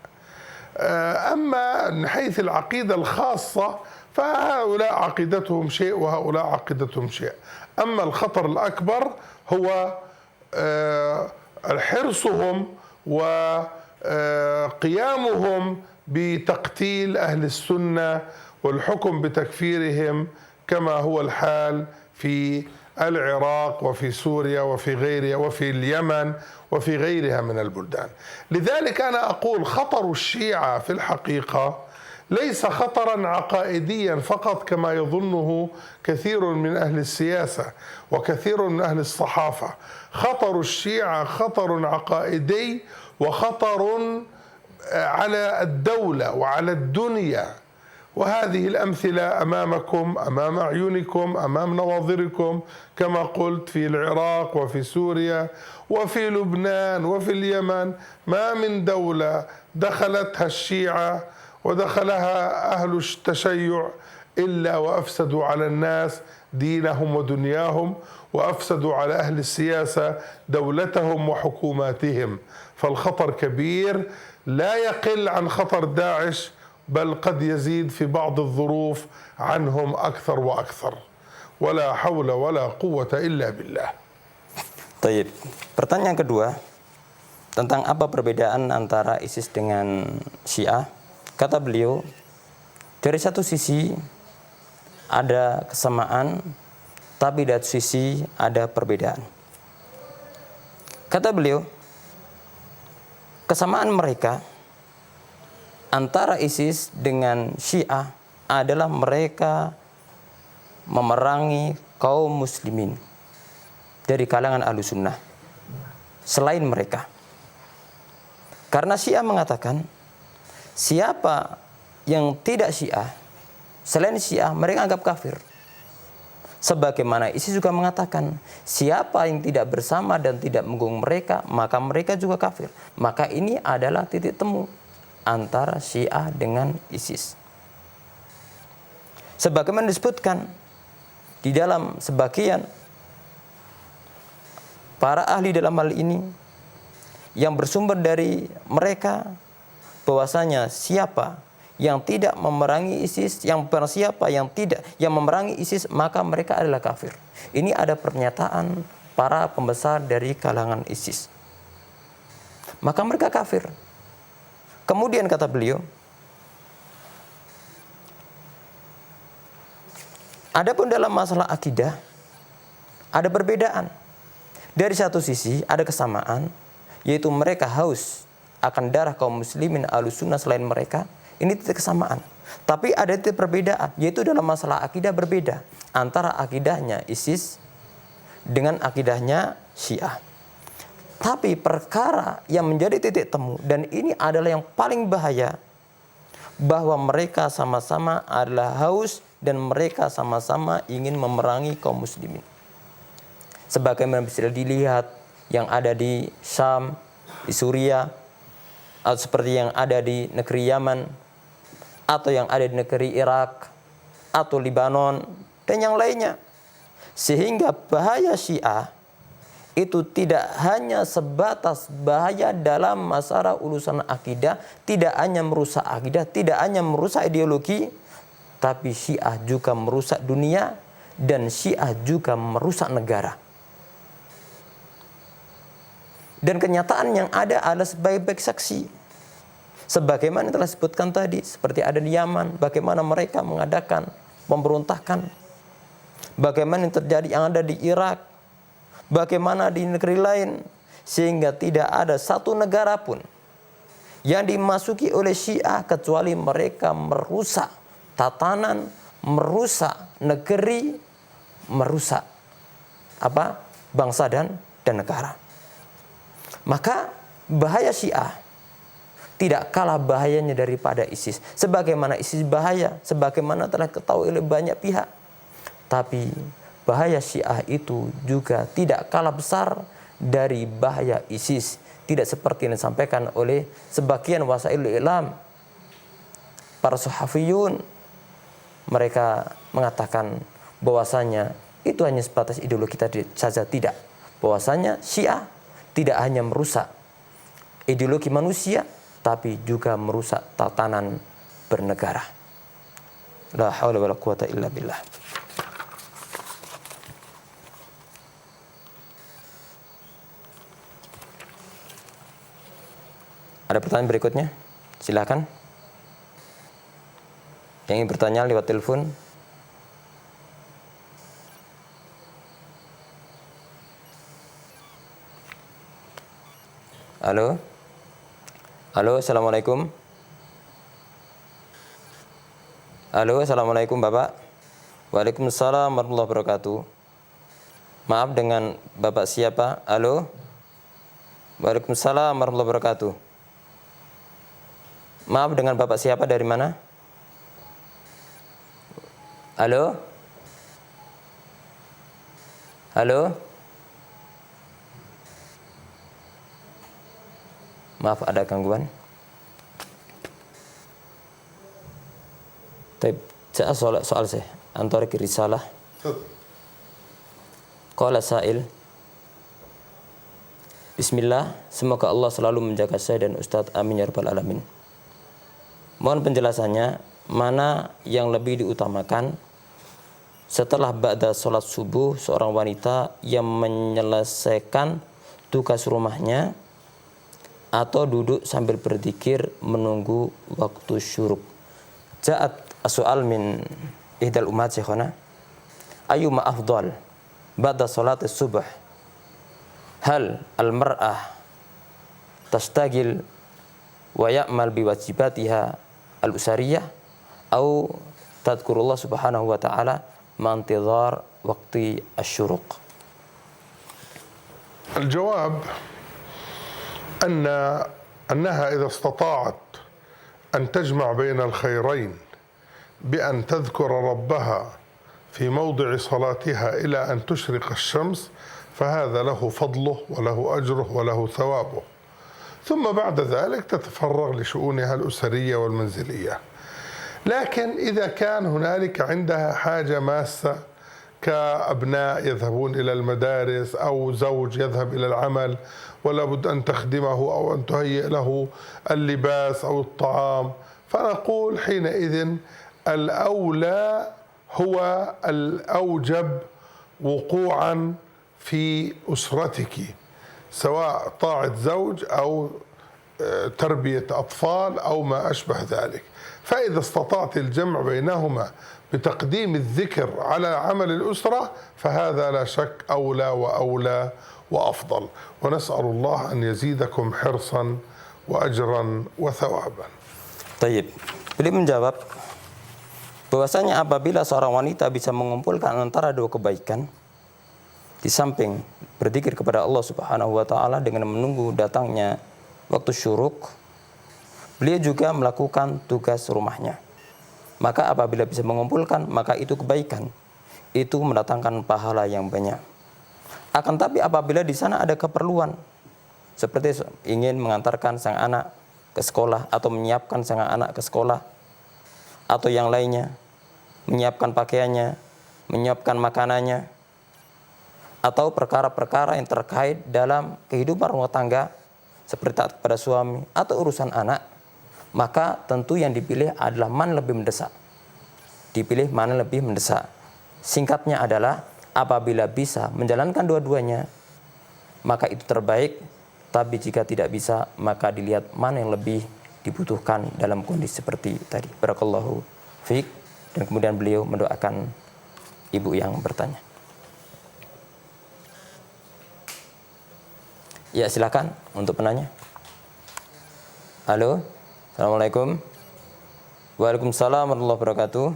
أما من حيث العقيدة الخاصة فهؤلاء عقيدتهم شيء وهؤلاء عقيدتهم شيء. أما الخطر الأكبر هو حرصهم وقيامهم بتقتيل أهل السنة والحكم بتكفيرهم كما هو الحال في العراق وفي سوريا وفي غيرها وفي اليمن وفي غيرها من البلدان. لذلك أنا أقول خطر الشيعة في الحقيقة ليس خطرا عقائديا فقط كما يظنه كثير من أهل السياسة وكثير من أهل الصحافة. خطر الشيعة خطر عقائدي وخطر على الدولة وعلى الدنيا، وهذه الأمثلة أمامكم، أمام أعينكم، أمام نواظركم، كما قلت في العراق وفي سوريا وفي لبنان وفي اليمن. ما من دولة دخلتها الشيعة ودخلها أهل التشيع إلا وأفسدوا على الناس دينهم ودنياهم، وأفسدوا على أهل السياسة دولتهم وحكوماتهم. فالخطر كبير لا يقل عن خطر داعش، بل قد يزيد في بعض الظروف عنهم أكثر وأكثر. ولا حول ولا قوة إلا بالله. Baik, pertanyaan kedua tentang apa perbedaan antara ISIS dengan Syiah. Kata beliau, dari satu sisi ada kesamaan, tapi dari sisi ada perbedaan. Kata beliau, kesamaan mereka antara ISIS dengan Syiah adalah mereka memerangi kaum muslimin dari kalangan Ahlussunnah selain mereka. Karena Syiah mengatakan siapa yang tidak Syiah, selain Syiah mereka anggap kafir. Sebagaimana ISIS juga mengatakan, siapa yang tidak bersama dan tidak mendukung mereka, maka mereka juga kafir. Maka ini adalah titik temu antara Syiah dengan ISIS. Sebagaimana disebutkan di dalam sebagian para ahli dalam hal ini yang bersumber dari mereka, bahwasanya siapa yang tidak memerangi ISIS, siapa yang memerangi ISIS, maka mereka adalah kafir. Ini ada pernyataan para pembesar dari kalangan ISIS. Maka mereka kafir. Kemudian kata beliau, adapun dalam masalah akidah ada perbedaan. Dari satu sisi ada kesamaan, yaitu mereka haus akan darah kaum muslimin ahlussunnah selain mereka. Ini titik kesamaan. Tapi ada titik perbedaan, yaitu dalam masalah akidah berbeda antara akidahnya ISIS dengan akidahnya Syiah. Tapi perkara yang menjadi titik temu, dan ini adalah yang paling bahaya, bahwa mereka sama-sama adalah haus dan mereka sama-sama ingin memerangi kaum muslimin. Sebagaimana bisa dilihat yang ada di Syam, di Suriah, atau seperti yang ada di negeri Yaman, atau yang ada di negeri Irak, atau Libanon, dan yang lainnya. Sehingga bahaya Syiah itu tidak hanya sebatas bahaya dalam masalah urusan akidah, tidak hanya merusak akidah, tidak hanya merusak ideologi, tapi Syiah juga merusak dunia, dan Syiah juga merusak negara. Dan kenyataan yang ada adalah sebaik-baik saksi. Sebagaimana telah disebutkan tadi, seperti ada di Yaman, bagaimana mereka mengadakan pemberontakan. Bagaimana yang terjadi yang ada di Irak, bagaimana di negeri lain, sehingga tidak ada satu negara pun yang dimasuki oleh Syiah kecuali mereka merusak tatanan, merusak negeri, merusak bangsa dan negara. Maka bahaya Syiah tidak kalah bahayanya daripada ISIS. Sebagaimana ISIS bahaya, sebagaimana telah ketahui oleh banyak pihak. Tapi bahaya Syiah itu juga tidak kalah besar dari bahaya ISIS. Tidak seperti yang disampaikan oleh sebagian wasailul i'lam, para suhafiyun. Mereka mengatakan bahwasanya itu hanya sebatas ideologi tadi saja. Tidak. Bahwasanya Syiah tidak hanya merusak ideologi manusia, tapi juga merusak tatanan bernegara. La haula wala quwata illa billah. Ada pertanyaan berikutnya? Silakan. Yang ingin bertanya lewat telepon. Halo. Halo, assalamualaikum. Halo, assalamualaikum Bapak. Waalaikumsalam warahmatullahi wabarakatuh. Maaf, dengan Bapak siapa? Halo. Waalaikumsalam warahmatullahi wabarakatuh. Maaf, dengan Bapak siapa, dari mana? Halo. Halo. Maaf, ada gangguan. soal saya antara risalah. Qala sa'il. Bismillah, semoga Allah selalu menjaga saya dan Ustadz, amin ya rabbal alamin. Mohon penjelasannya, mana yang lebih diutamakan setelah ba'da sholat subuh seorang wanita yang menyelesaikan tugas rumahnya atau duduk sambil berzikir menunggu waktu syuruk. Ja'at as-su'al min ihdal ummat syekhana, ayyuma afdal ba'da sholat subuh, hal al-mar'ah tastagil wa ya'mal biwajibatiha al-usariyah au tadkurullah subhanahu wa ta'ala ma'antidhar waqti asyuruq. الجواب أنها إذا استطاعت أن تجمع بين الخيرين بأن تذكر ربها في موضع صلاتها إلى أن تشرق الشمس، فهذا له فضله وله أجره وله ثوابه. ثم بعد ذلك تتفرغ لشؤونها الأسرية والمنزلية. لكن إذا كان هنالك عندها حاجة ماسة كأبناء يذهبون إلى المدارس أو زوج يذهب إلى العمل ولا بد أن تخدمه أو أن تهيئ له اللباس أو الطعام، فنقول حينئذ الأولى هو الأوجب وقوعا في أسرتك، سواء طاعة زوج أو تربية أطفال أو ما أشبه ذلك. فإذا استطعت الجمع بينهما بتقديم الذكر على عمل الأسرة فهذا لا شك أولى وأولى وأفضل، ونسأل الله أن يزيدكم حرصا وأجرا وثوابا. Tayyib. Beliau menjawab bahwasanya apabila seorang wanita bisa mengumpulkan antara dua kebaikan, di samping berzikir kepada Allah Subhanahu wa taala dengan menunggu datangnya waktu syuruk, beliau juga melakukan tugas rumahnya. Maka apabila bisa mengumpulkan, maka itu kebaikan. Itu mendatangkan pahala yang banyak. Akan tapi apabila di sana ada keperluan, seperti ingin mengantarkan sang anak ke sekolah atau menyiapkan sang anak ke sekolah, atau yang lainnya, menyiapkan pakaiannya, menyiapkan makanannya, atau perkara-perkara yang terkait dalam kehidupan rumah tangga, seperti taat kepada suami atau urusan anak, maka tentu yang dipilih adalah mana lebih mendesak. Dipilih mana lebih mendesak. Singkatnya adalah apabila bisa menjalankan dua-duanya, maka itu terbaik. Tapi jika tidak bisa, maka dilihat mana yang lebih dibutuhkan dalam kondisi seperti tadi. Barakallahu fiik. Dan kemudian beliau mendoakan ibu yang bertanya. Ya, silakan untuk penanya. Halo. Assalamualaikum. Waalaikumsalam warahmatullahi wabarakatuh.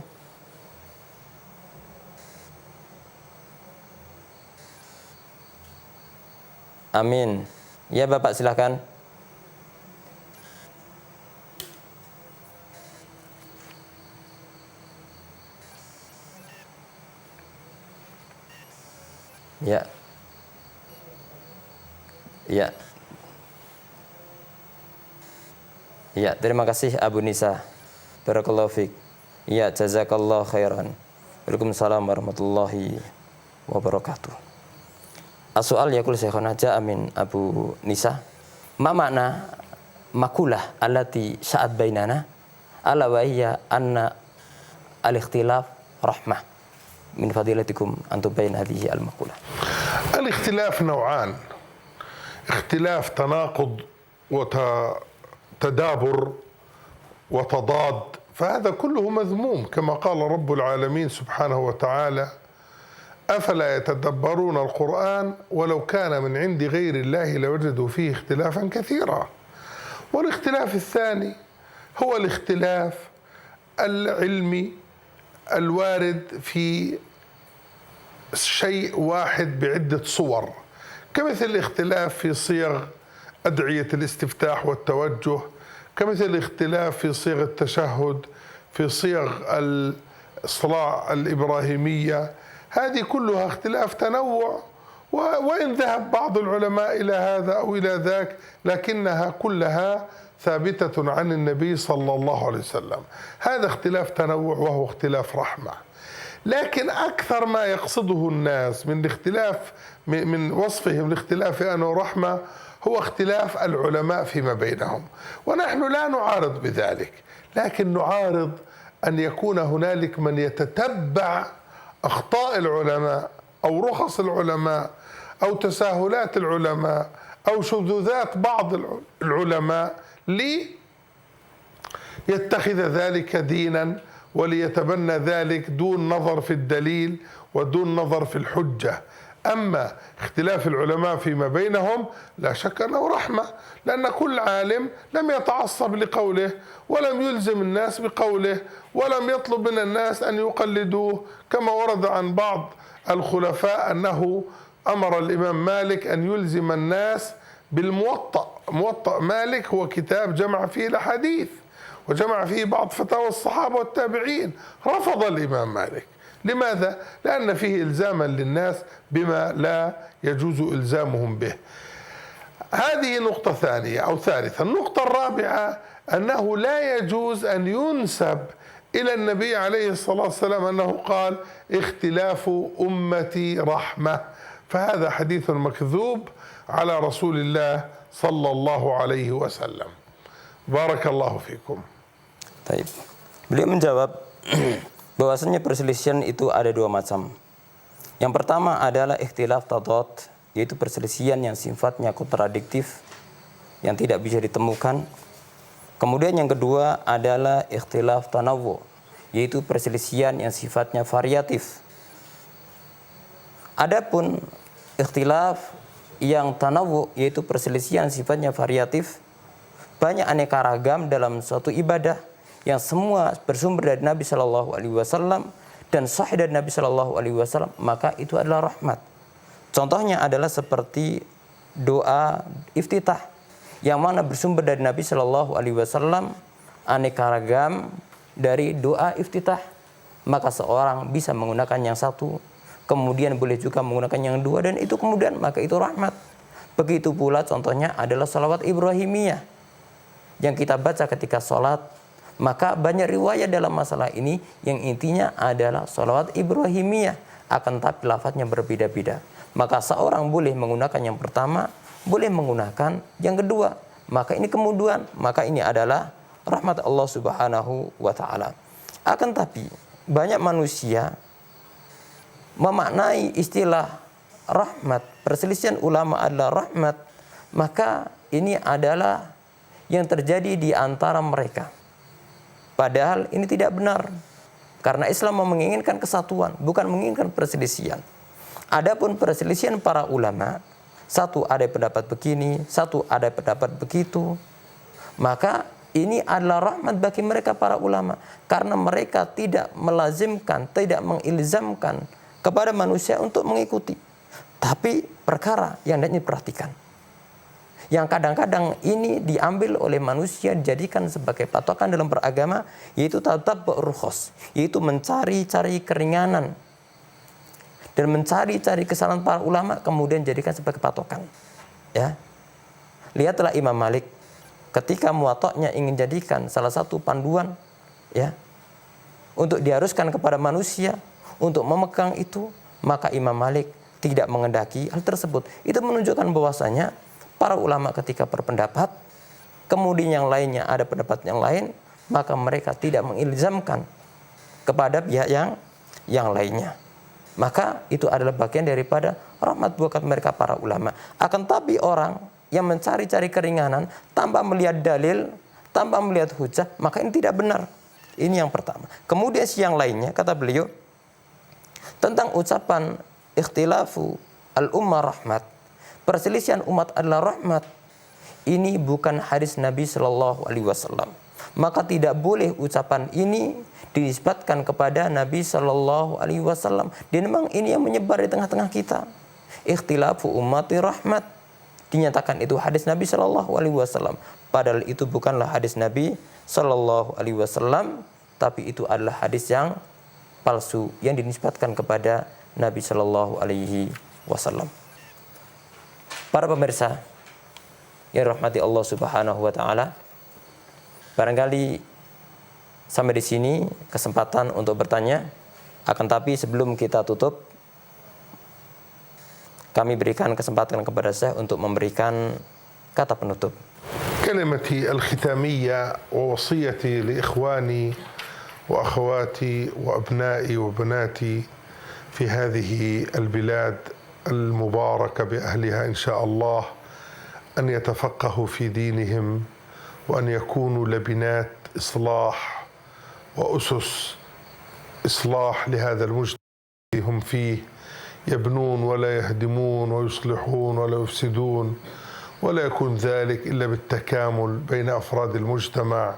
Amin. Ya Bapak, silakan. Ya. Ya. Ya, terima kasih Abu Nisa. Barakallahu fiik. Ya, jazakallahu khairan. Waalaikumsalam warahmatullahi wabarakatuh. As-soal yaqul syekhana ja'a min Abu Nisa. Ma makna makulah allati sa'at bainana ala wa hiya anna al-ikhtilaf rahmah. Min fadilatikum antum bain hadhihi al-makulah. الاختلاف نوعان: اختلاف تناقض وتدابر وتضاد، فهذا كله مذموم، كما قال رب العالمين سبحانه وتعالى: أفلا يتدبرون القرآن ولو كان من عند غير الله لوجدوا فيه اختلافا كثيرا. والاختلاف الثاني هو الاختلاف العلمي الوارد في شيء واحد بعدة صور، كمثل الاختلاف في صيغ أدعية الاستفتاح والتوجه، كمثل الاختلاف في صيغ التشهد، في صيغ الصلاة الإبراهيمية. هذه كلها اختلاف تنوع، وإن ذهب بعض العلماء إلى هذا أو إلى ذاك، لكنها كلها ثابتة عن النبي صلى الله عليه وسلم. هذا اختلاف تنوع وهو اختلاف رحمة. لكن أكثر ما يقصده الناس من الاختلاف، من وصفهم الاختلاف أنه رحمة، هو اختلاف العلماء فيما بينهم، ونحن لا نعارض بذلك، لكن نعارض أن يكون هنالك من يتتبع أخطاء العلماء أو رخص العلماء أو تساهلات العلماء أو شذوذات بعض العلماء ليتخذ ذلك دينا وليتبنى ذلك دون نظر في الدليل ودون نظر في الحجة. أما اختلاف العلماء فيما بينهم لا شك أنه رحمة، لأن كل عالم لم يتعصب لقوله ولم يلزم الناس بقوله ولم يطلب من الناس أن يقلدوه، كما ورد عن بعض الخلفاء أنه أمر الإمام مالك أن يلزم الناس بالموطأ. موطأ مالك هو كتاب جمع فيه الأحاديث، وجمع فيه بعض فتاوى الصحابة والتابعين، رفض الإمام مالك. لماذا؟ لأن فيه إلزاما للناس بما لا يجوز إلزامهم به. هذه نقطة ثانية أو ثالثة. النقطة الرابعة أنه لا يجوز أن ينسب إلى النبي عليه الصلاة والسلام أنه قال اختلاف أمتي رحمة، فهذا حديث مكذوب على رسول الله صلى الله عليه وسلم. بارك الله فيكم. Baik. Beliau menjawab bahwasanya perselisihan itu ada dua macam. Yang pertama adalah ikhtilaf tadad, yaitu perselisihan yang sifatnya kontradiktif, yang tidak bisa ditemukan. Kemudian yang kedua adalah ikhtilaf tanawwu, yaitu perselisihan yang sifatnya variatif. Adapun ikhtilaf yang tanawwu, yaitu perselisihan sifatnya variatif, banyak aneka ragam dalam suatu ibadah yang semua bersumber dari Nabi Shallallahu Alaihi Wasallam dan sahih dari Nabi Shallallahu Alaihi Wasallam, maka itu adalah rahmat. Contohnya adalah seperti doa iftitah yang mana bersumber dari Nabi Shallallahu Alaihi Wasallam, aneka ragam dari doa iftitah, maka seorang bisa menggunakan yang satu, kemudian boleh juga menggunakan yang dua, dan itu kemudian maka itu rahmat. Begitu pula contohnya adalah salawat Ibrahimiyah yang kita baca ketika sholat. Maka banyak riwayat dalam masalah ini yang intinya adalah salawat Ibrahimiyah, akan tapi lafadznya berbeda-beda. Maka seorang boleh menggunakan yang pertama, boleh menggunakan yang kedua. Maka ini kemudian, maka ini adalah rahmat Allah Subhanahu wa taala. Akan tapi banyak manusia memaknai istilah rahmat, perselisihan ulama adalah rahmat, maka ini adalah yang terjadi di antara mereka. Padahal ini tidak benar. Karena Islam menginginkan kesatuan, bukan menginginkan perselisihan. Adapun perselisihan para ulama, satu ada pendapat begini, satu ada pendapat begitu, maka ini adalah rahmat bagi mereka para ulama. Karena mereka tidak melazimkan, tidak mengilzamkan kepada manusia untuk mengikuti. Tapi perkara yang hendaknya diperhatikan, yang kadang-kadang ini diambil oleh manusia dijadikan sebagai patokan dalam beragama, yaitu tatabbu' rukhas, yaitu mencari-cari keringanan dan mencari-cari kesalahan para ulama kemudian jadikan sebagai patokan. Ya. Lihatlah Imam Malik ketika muwatta'nya ingin jadikan salah satu panduan, ya, untuk diharuskan kepada manusia untuk memegang itu, maka Imam Malik tidak mengendaki hal tersebut. Itu menunjukkan bahwasanya para ulama ketika berpendapat, kemudian yang lainnya ada pendapat yang lain, maka mereka tidak mengilzamkan kepada pihak yang lainnya. Maka itu adalah bagian daripada rahmat buat mereka para ulama. Akan tapi orang yang mencari-cari keringanan tanpa melihat dalil, tanpa melihat hujah, maka ini tidak benar. Ini yang pertama. Kemudian yang lainnya, kata beliau, tentang ucapan ikhtilafu al-ummah rahmat, perselisihan umat adalah rahmat, ini bukan hadis Nabi Shallallahu Alaihi Wasallam. Maka tidak boleh ucapan ini dinisbatkan kepada Nabi Shallallahu Alaihi Wasallam. Dan memang ini yang menyebar di tengah-tengah kita. Ikhtilafu ummati rahmat, dinyatakan itu hadis Nabi Shallallahu Alaihi Wasallam. Padahal itu bukanlah hadis Nabi Shallallahu Alaihi Wasallam, tapi itu adalah hadis yang palsu yang dinisbatkan kepada Nabi Shallallahu Alaihi Wasallam. Para pemirsa yang rahmati Allah Subhanahu wa taala, barangkali sampai di sini kesempatan untuk bertanya. Akan tapi sebelum kita tutup, kami berikan kesempatan kepada saya untuk memberikan kata penutup. كلمتي الختامية ووصيتي لإخواني وأخواتي وأبنائي وبناتي في هذه البلاد المباركة بأهلها إن شاء الله أن يتفقهوا في دينهم وأن يكونوا لبنات إصلاح وأسس إصلاح لهذا المجتمع الذي هم فيه، يبنون ولا يهدمون ويصلحون ولا يفسدون، ولا يكون ذلك إلا بالتكامل بين أفراد المجتمع،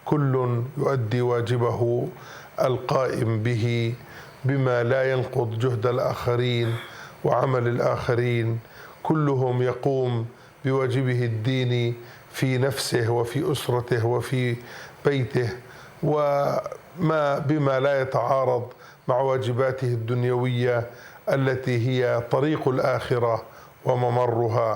كل يؤدي واجبه القائم به بما لا ينقض جهد الآخرين وعمل الآخرين، كلهم يقوم بواجبه الديني في نفسه وفي أسرته وفي بيته، بما لا يتعارض مع واجباته الدنيوية التي هي طريق الآخرة وممرها.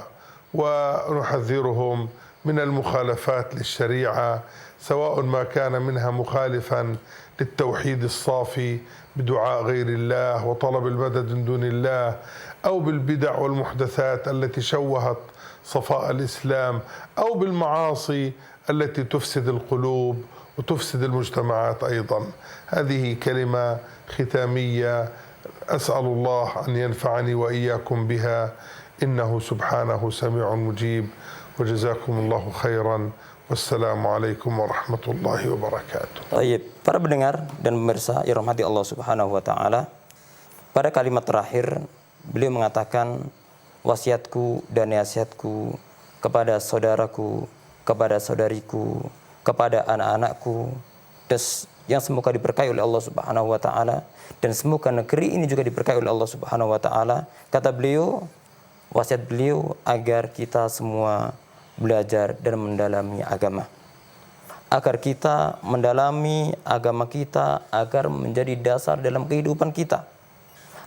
ونحذرهم من المخالفات للشريعة، سواء ما كان منها مخالفا للتوحيد الصافي بدعاء غير الله وطلب المدد من دون الله، أو بالبدع والمحدثات التي شوهت صفاء الإسلام، أو بالمعاصي التي تفسد القلوب وتفسد المجتمعات أيضا. هذه كلمة ختامية أسأل الله أن ينفعني وإياكم بها، إنه سبحانه سميع مجيب. وجزاكم الله خيرا، wassalamu alaikum warahmatullahi wabarakatuh. Baik, para pendengar dan pemirsa yang dirahmati Allah Subhanahu wa taala. Pada kalimat terakhir, beliau mengatakan, wasiatku dan nasihatku kepada saudaraku, kepada saudariku, kepada anak-anakku, yang semoga diberkahi oleh Allah Subhanahu wa taala, dan semoga negeri ini juga diberkahi oleh Allah Subhanahu wa taala. Kata beliau, wasiat beliau agar kita semua belajar dan mendalami agama. Agar kita mendalami agama kita agar menjadi dasar dalam kehidupan kita.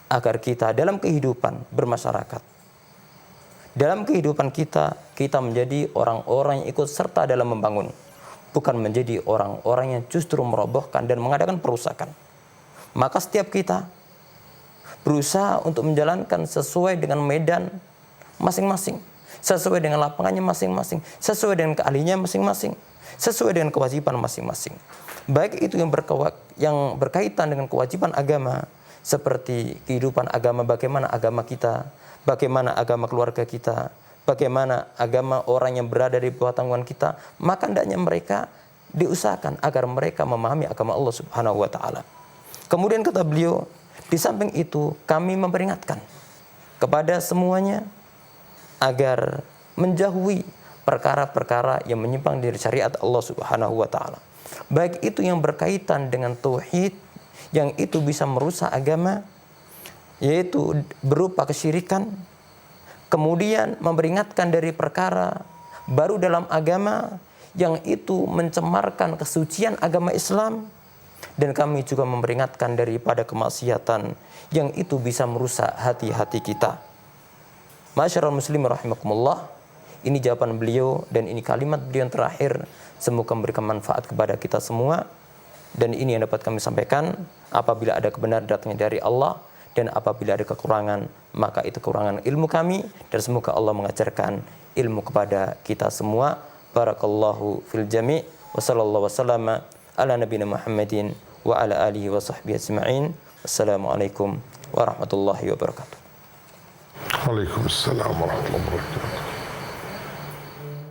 Agar kita dalam kehidupan bermasyarakat, dalam kehidupan kita menjadi orang-orang yang ikut serta dalam membangun, bukan menjadi orang-orang yang justru merobohkan dan mengadakan perusakan. Maka setiap kita berusaha untuk menjalankan sesuai dengan medan masing-masing, sesuai dengan lapangannya masing-masing, sesuai dengan keahliannya masing-masing, sesuai dengan kewajiban masing-masing. Baik itu yang berkaitan dengan kewajiban agama, seperti kehidupan agama, bagaimana agama kita, bagaimana agama keluarga kita, bagaimana agama orang yang berada di bawah tanggungan kita, maka hendaknya mereka diusahakan agar mereka memahami agama Allah Subhanahu wa taala. Kemudian kata beliau, di samping itu kami memperingatkan kepada semuanya agar menjauhi perkara-perkara yang menyimpang dari syariat Allah Subhanahu wa taala. Baik itu yang berkaitan dengan tauhid, yang itu bisa merusak agama, yaitu berupa kesyirikan. Kemudian memperingatkan dari perkara baru dalam agama yang itu mencemarkan kesucian agama Islam. Dan kami juga memperingatkan daripada kemaksiatan yang itu bisa merusak hati-hati kita. Masyarul muslimin rahimakumullah, ini jawaban beliau dan ini kalimat beliau yang terakhir. Semoga memberikan manfaat kepada kita semua. Dan ini yang dapat kami sampaikan. Apabila ada kebenaran datangnya dari Allah, dan apabila ada kekurangan, maka itu kekurangan ilmu kami. Dan semoga Allah mengajarkan ilmu kepada kita semua. Barakallahu fil jami'. Wa sallallahu wasallama ala nabiyina Muhammadin wa ala alihi wa sahbihi ajma'in. Wassalamualaikum warahmatullahi wabarakatuh. Waalaikumsalam warahmatullahi wabarakatuh.